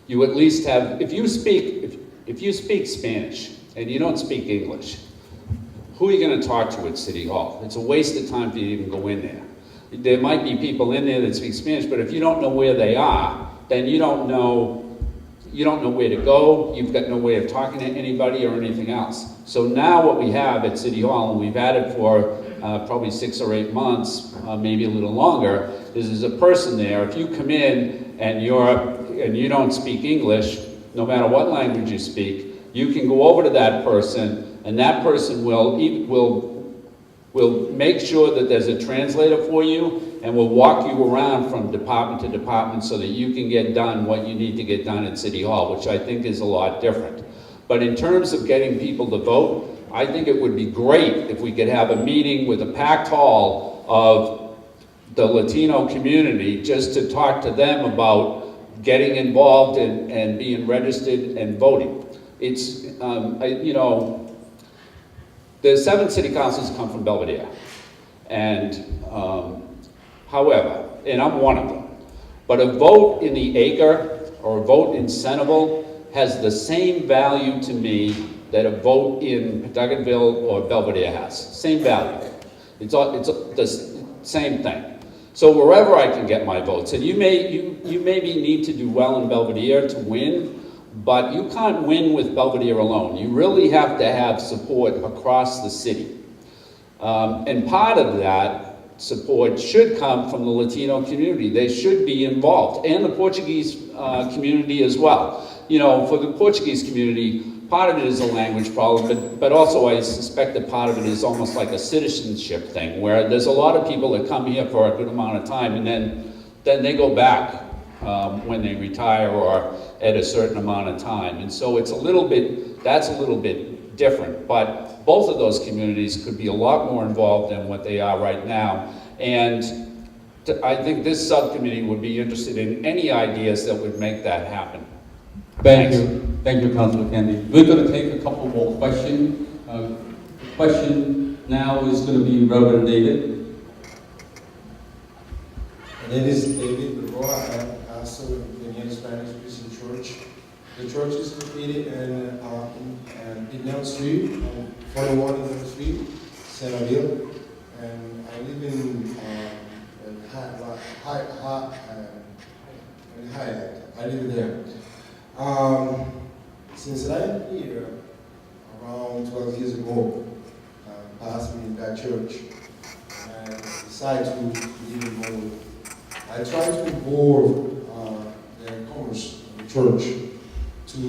you at least have, if you speak Spanish and you don't speak English, who are you going to talk to at City Hall? It's a waste of time for you to even go in there. There might be people in there that speak Spanish, but if you don't know where they are, then you don't know where to go, you've got no way of talking to anybody or anything else. So now what we have at City Hall, and we've had it for probably 6 or 8 months, maybe a little longer, is there's a person there. If you come in and you don't speak English, no matter what language you speak, you can go over to that person, and that person will make sure that there's a translator for you, and will walk you around from department to department so that you can get done what you need to get done at City Hall, which I think is a lot different. But in terms of getting people to vote, I think it would be great if we could have a meeting with a packed hall of the Latino community just to talk to them about getting involved and being registered and voting. It's, the 7 city councils come from Belvedere. And however, and I'm one of them, but a vote in the acre or a vote in Centerville has the same value to me that a vote in Pawtucketville or Belvedere has. Same value. It's the same thing. So wherever I can get my votes, and you maybe need to do well in Belvedere to win, but you can't win with Belvedere alone. You really have to have support across the city. And part of that support should come from the Latino community. They should be involved, and the Portuguese community as well. You know, for the Portuguese community, part of it is a language problem, but also I suspect that part of it is almost like a citizenship thing, where there's a lot of people that come here for a good amount of time, and then they go back when they retire or at a certain amount of time. And so it's a little bit, that's a little bit different, but both of those communities could be a lot more involved than what they are right now. And I think this subcommittee would be interested in any ideas that would make that happen. Thank you. Thank you, Councilor Kennedy. We're going to take a couple more questions. The question now is going to be Reverend David. My name is David Bergoa. I am pastor of the Union Spanish Christian Church. The church is located in Pignell Street, 41 in the street, Centerville. And I live in Hyatt. I live there. Since I'm here, around 12 years ago, pastoring in that church, and I decided to live in Lowell. I try to involve the commerce of the church to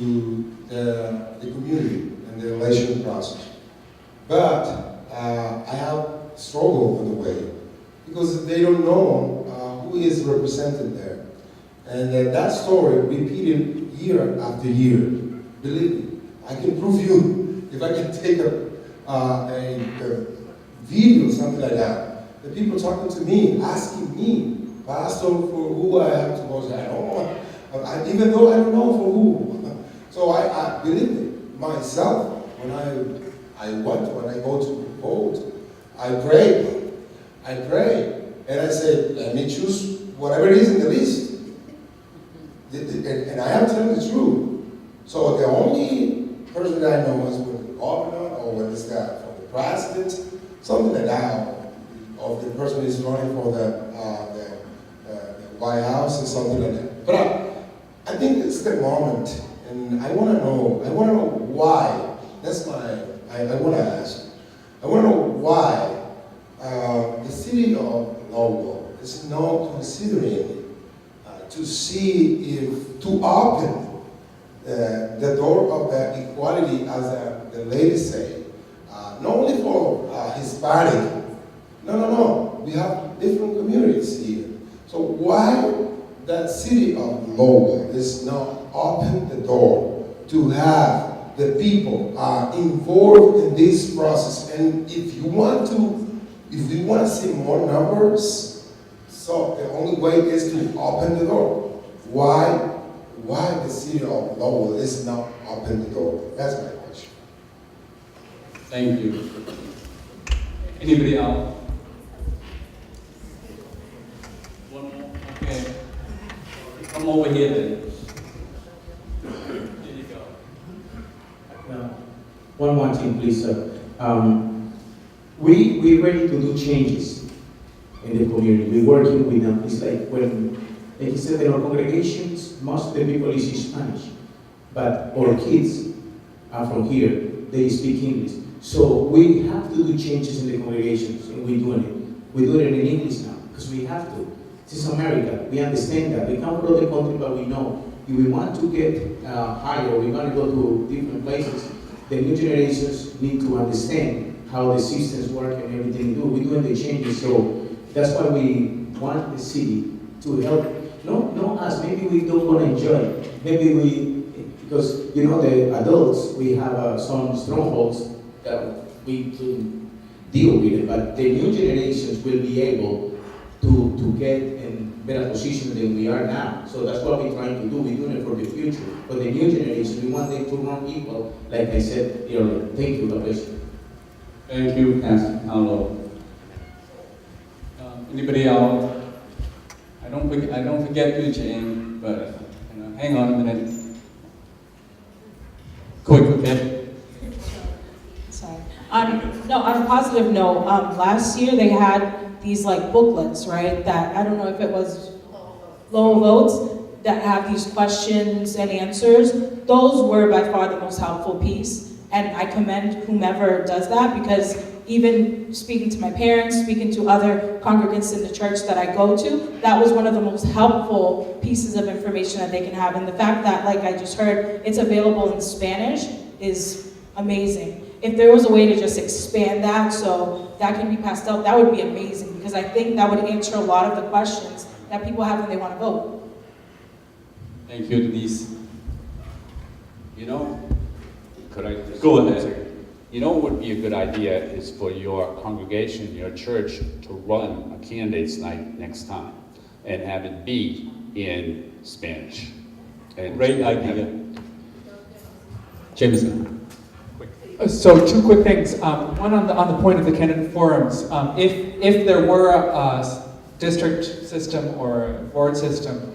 the community and the election process. But I have struggled on the way because they don't know who is represented there. And that story repeated year after year. Believe me, I can prove you, if I can take a video, something like that, the people talking to me, asking me, Pastor, for who I have to go. I don't know, even though I don't know for who. So I believe me, myself, when I go to vote, I pray, and I say, let me choose whatever it is in the list. And I am telling the truth. So the only person that I know is with the governor or with this guy, for the president, something like that, or the person is running for the White House or something like that. But I think it's the moment, and I want to know why. That's I want to ask. I want to know why the city of Lowell is not considering to see if to open the door of the equality, as the ladies say, not only for Hispanic. No. We have different communities here. So why the city of Lowell is not open the door to have the people involved in this process? And if we want to see more numbers, so the only way is to open the door. Why the city of Lowell is not open the door? That's my question. Thank you. Anybody else? One more? Okay. Come over here then. Here you go. One more thing, please, sir. We're ready to do changes in the community. We're working with them. It's like when, like you said, in our congregations, most of the people is Spanish, but our kids are from here. They speak English. So we have to do changes in the congregations, and we're doing it. We're doing it in English now, because we have to. This is America. We understand that. We come from the country, but we know if we want to get higher, we want to go to different places, the new generations need to understand how the systems work and everything do. We're doing the changes, so that's why we want the city to help. Not us, maybe we don't want to enjoy it. Maybe because you know the adults, we have some strongholds that we can deal with it, but the new generations will be able to get in better position than we are now. So that's what we're trying to do. We're doing it for the future. For the new generation, we want them to run equal, like I said earlier. Thank you, God bless you. Thank you, Councilor Lowell. Anybody else? I don't forget you, Jane, but hang on a minute. Quick, okay? Sorry. On a positive note, last year they had these like booklets, right? That I don't know if it was Lowell votes that have these questions and answers. Those were by far the most helpful piece, and I commend whomever does that, because even speaking to my parents, speaking to other congregants in the church that I go to, that was one of the most helpful pieces of information that they can have. And the fact that, like I just heard, it's available in Spanish is amazing. If there was a way to just expand that so that can be passed out, that would be amazing, because I think that would answer a lot of the questions that people have when they want to vote. Thank you, Denise. You know, could I just... Go ahead. You know what would be a good idea is for your congregation, your church, to run a candidates night next time and have it be in Spanish. And Great idea. Jameson. So two quick things. One on the point of the candidate forums. If there were a district system or a board system,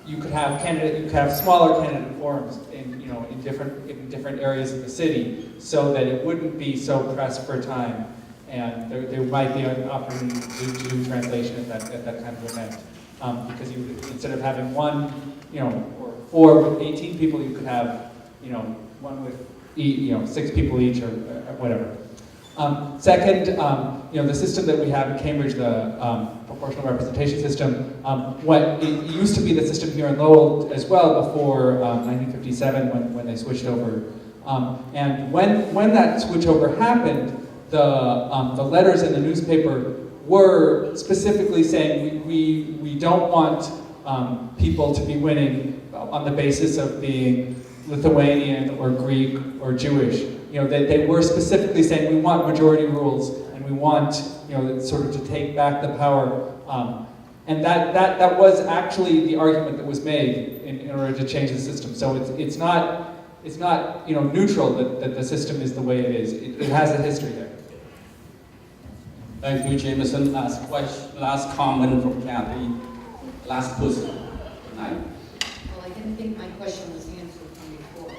you could have smaller candidate forums in different areas of the city, so that it wouldn't be so pressed for time, and there might be an opportunity to do translation at that kind of event, because you would, instead of having one, or 4 with 18 people, you could have, one with 6 people each, or whatever. Second, the system that we have in Cambridge, the proportional representation system, it used to be the system here in Lowell as well before 1957 when they switched over. And when that switchover happened, the letters in the newspaper were specifically saying we don't want people to be winning on the basis of being Lithuanian or Greek or Jewish. They were specifically saying we want majority rules, and we want sort of to take back the power. And that was actually the argument that was made in order to change the system. So it's not neutral that the system is the way it is. It has a history there. Thank you, Jameson. Last question, last comment from Kathy. Last person tonight. Well, I didn't think my question was answered from before.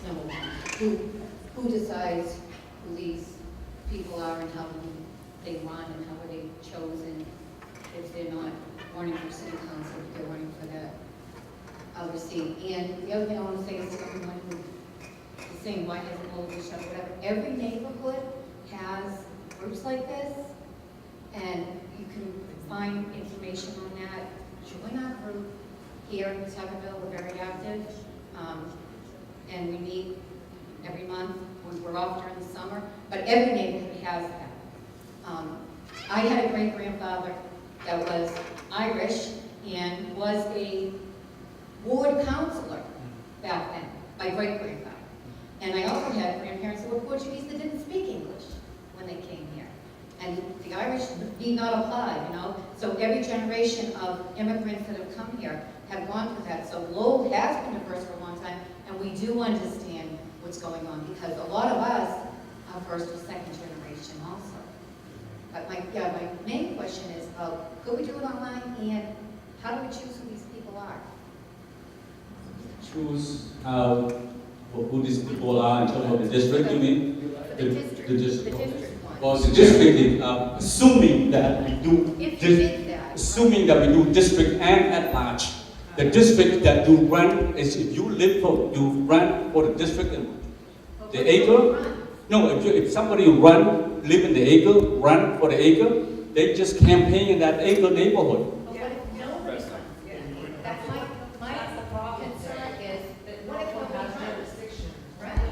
Number one, who decides who these people are and how they run and how are they chosen if they're not running for city council, if they're running for that other seat? And the other thing I want to say is to everyone who is saying why hasn't Lowell reached out, whatever, every neighborhood has groups like this, and you can find information on that. Join our group here in Pawtuckaville. We're very active, and we meet every month. We're off during the summer, but every neighborhood has that. I had a great-grandfather that was Irish and was a ward counselor back then, my great-grandfather. And I also had grandparents who were Portuguese that didn't speak English when they came here. And the Irish need not apply, So every generation of immigrants that have come here have gone through that. So Lowell has been diverse for a long time, and we do understand what's going on, because a lot of us are first or second generation also. But my main question is, could we do it online, and how do we choose who these people are? Choose who these people are in terms of the district, you mean? The district. The district. The district one. Well, the district, assuming that we do, If you did that. assuming that we do district and at large. The district that you run is if you run for the district in the acre. No, if somebody live in the acre, run for the acre, they just campaign in that acre neighborhood. But what if nobody's running? That's my concern is that what if nobody's running?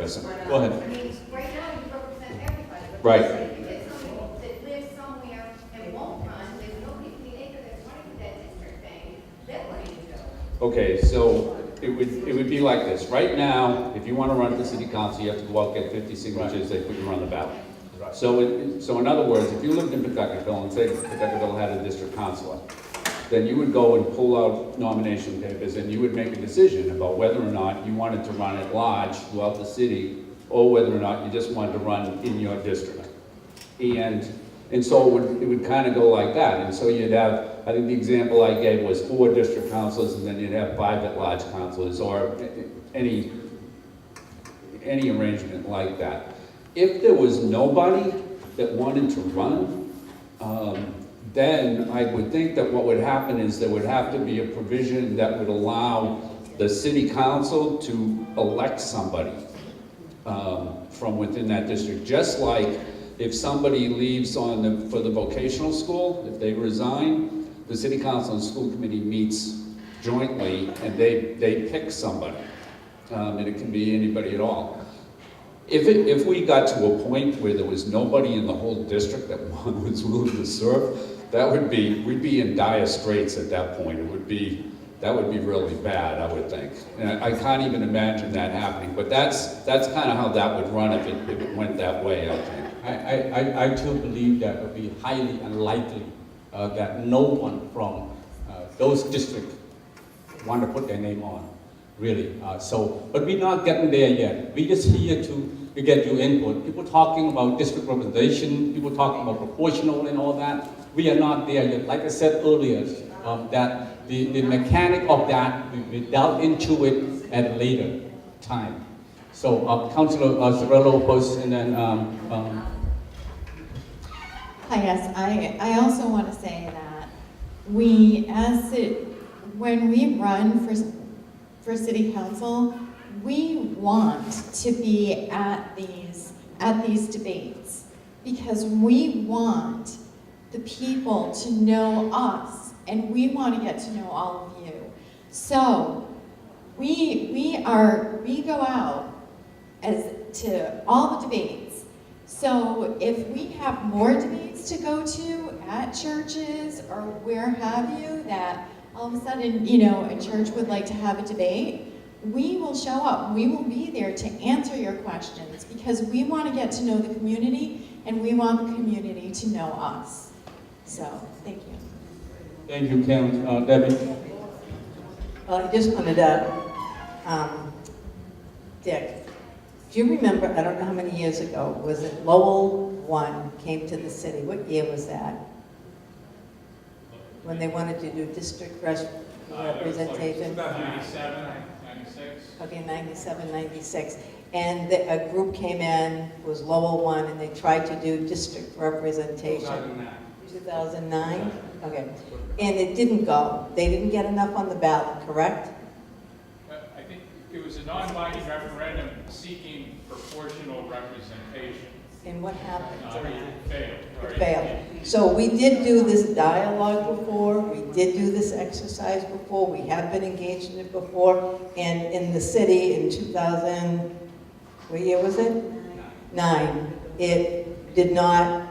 Right? Go ahead. I mean, right now you represent everybody. But Right. If you get somebody that lives somewhere and won't run, there's nobody in the acre that's running for that district thing, then what do you do? Okay, so it would be like this. Right now, if you want to run for city council, you have to go out, get 50 signatures, they put you on the ballot. So in other words, if you lived in Pawtuckaville and say Pawtuckaville had a district councilor, then you would go and pull out nomination papers and you would make a decision about whether or not you wanted to run at large throughout the city or whether or not you just wanted to run in your district. And so it would kind of go like that. And so you'd have, I think the example I gave was 4 district councilors, and then you'd have 5 at-large councilors, or any arrangement like that. If there was nobody that wanted to run, then I would think that what would happen is there would have to be a provision that would allow the city council to elect somebody from within that district. Just like if somebody leaves for the vocational school, if they resign, the city council and school committee meets jointly and they pick somebody. And it can be anybody at all. If we got to a point where there was nobody in the whole district that was willing to serve, we'd be in dire straits at that point. That would be really bad, I would think. And I can't even imagine that happening, but that's kind of how that would run if it went that way, I think. I too believe that it would be highly unlikely that no one from those districts want to put their name on, really. But we're not getting there yet. We're just here to get your input. People talking about district representation, people talking about proportional and all that. We are not there yet. Like I said earlier, that the mechanic of that, we delve into it at a later time. So Councilor Zarello first, and then Hi, yes, I also want to say that when we run for city council, we want to be at these debates because we want the people to know us and we want to get to know all of you. So we go out to all the debates. So if we have more debates to go to at churches or where have you, that all of a sudden, a church would like to have a debate, we will show up. We will be there to answer your questions because we want to get to know the community and we want the community to know us. So, thank you. Thank you, Debbie. I just wanted to, Dick, do you remember, I don't know how many years ago, was it Lowell 1 came to the city? What year was that? When they wanted to do district representation? About 97, 96. Okay, 97, 96. And a group came in, was Lowell 1, and they tried to do district representation. 2009. 2009? Okay. And it didn't go. They didn't get enough on the ballot, correct? I think it was a non-binding referendum seeking proportional representation. And what happened? It failed. It failed. So we did do this dialogue before, we did do this exercise before, we have been engaged in it before, and in the city in 2000, what year was it? 9. It did not,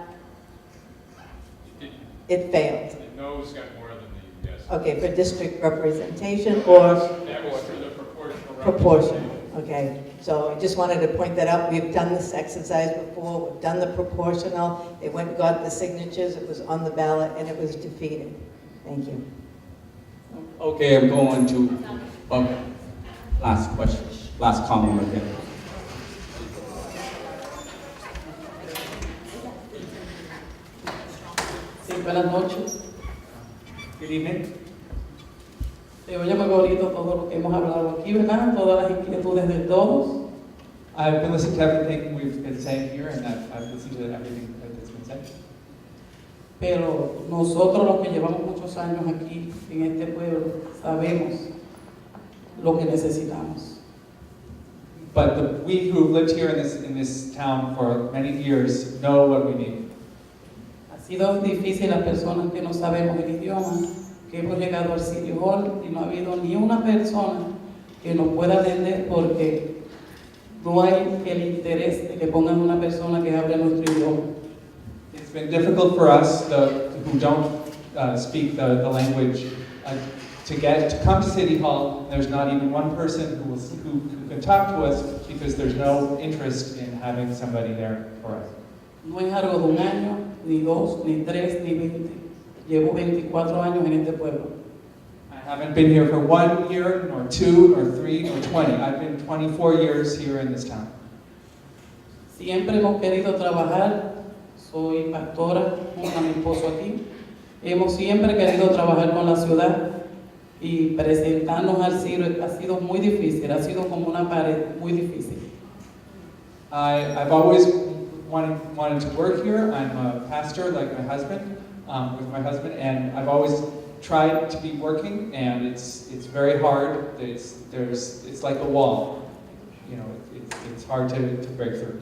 it failed. The no's got more than the yes. Okay, for district representation or? That was for the proportional Proportion, okay. So I just wanted to point that out. We've done this exercise before, we've done the proportional. They went and got the signatures, it was on the ballot, and it was defeated. Thank you. Okay, I'm going to last question, last comment again. Sí, buenas noches. Good evening. Yo ya me he oído todo lo que hemos hablado aquí, ¿verdad? Todas las inquietudes de todos. I've been listening to everything we've been saying here, and I've listened to everything that's been said. Pero nosotros los que llevamos muchos años aquí en este pueblo sabemos lo que necesitamos. But we who have lived here in this town for many years know what we need. Ha sido difícil las personas que no sabemos el idioma, que hemos llegado al City Hall y no ha habido ni una persona que nos pueda atender porque no hay el interés de que pongan una persona que hable nuestro idioma. It's been difficult for us who don't speak the language to come to City Hall. There's not even one person who can talk to us because there's no interest in having somebody there for us. No es algo de un año, ni 2, ni 3, ni 20. Llevo 24 años en este pueblo. I haven't been here for 1 year, nor 2, nor 3, nor 20. I've been 24 years here in this town. Siempre hemos querido trabajar, soy pastora, junto a mi esposo aquí. Hemos siempre querido trabajar con la ciudad y presentarnos al CIRO ha sido muy difícil, ha sido como una pared muy difícil. I've always wanted to work here. I'm a pastor like my husband, with my husband, and I've always tried to be working, and it's very hard. It's like a wall. You know, it's hard to break through.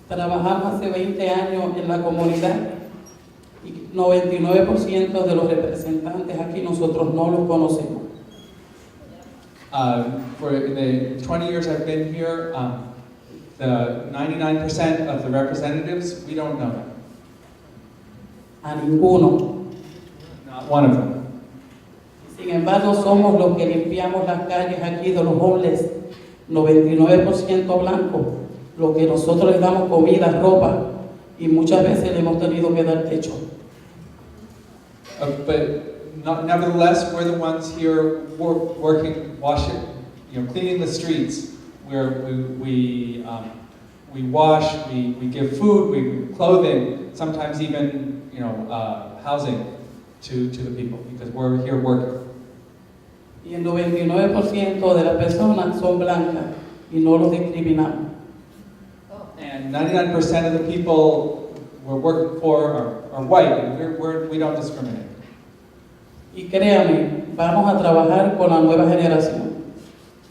Trabajamos hace 20 años en la comunidad y 99% de los representantes aquí nosotros no los conocemos. For the 20 years I've been here, the 99% of the representatives, we don't know them. A ninguno. Not one of them. Sin embargo, somos los que limpiamos las calles aquí de los homeless, 99% blancos, los que nosotros les damos comida, ropa y muchas veces le hemos tenido que dar techo. Nevertheless, we're the ones here working, washing, cleaning the streets. Where we wash, we give food, we give clothing, sometimes even housing to the people because we're here working. Y el 99% de las personas son blancas y no los discriminamos. And 99% of the people we're working for are white, and we don't discriminate. Y créame, vamos a trabajar con la nueva generación.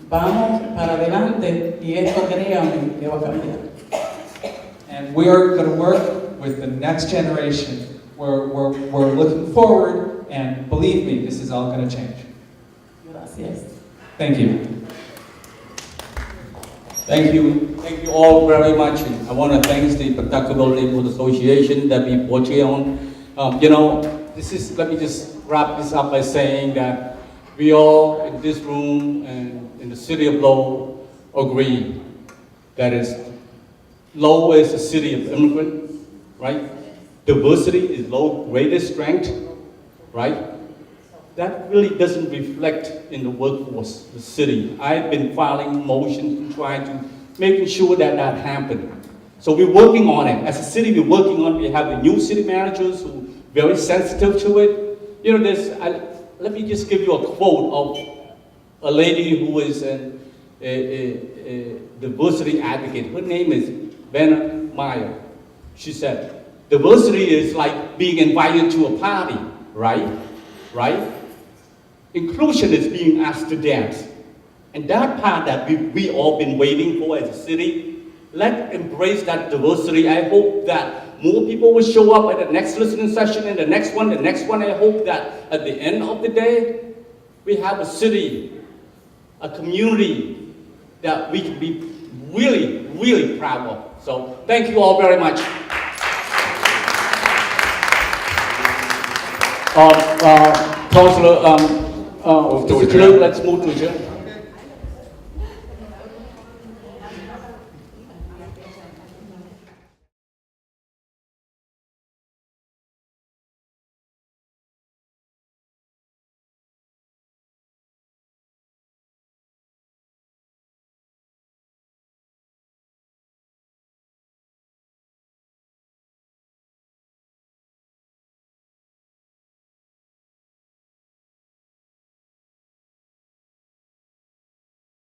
Vamos para adelante y esto créame que va a cambiar. And we are going to work with the next generation. We're looking forward, and believe me, this is all going to change. Gracias. Thank you. Thank you all very much. And I want to thank the Pawtuckaville Neighborhood Association that we brought you on. Let me just wrap this up by saying that we all in this room and in the city of Lowell agree that Lowell is a city of immigrants, right? Diversity is Lowell's greatest strength, right? That really doesn't reflect in the workforce, the city. I've been filing motions and trying to making sure that happens. So we're working on it. As a city, we're working on it. We have the new city managers who are very sensitive to it. Let me just give you a quote of a lady who is a diversity advocate. Her name is Vanna Meyer. She said, diversity is like being invited to a party, right? Inclusion is being asked to dance. And that part that we all been waiting for as a city, let's embrace that diversity. I hope that more people will show up at the next listening session and the next one. I hope that at the end of the day, we have a city, a community that we can be really, really proud of. So thank you all very much. Councilor, let's move to adjourn.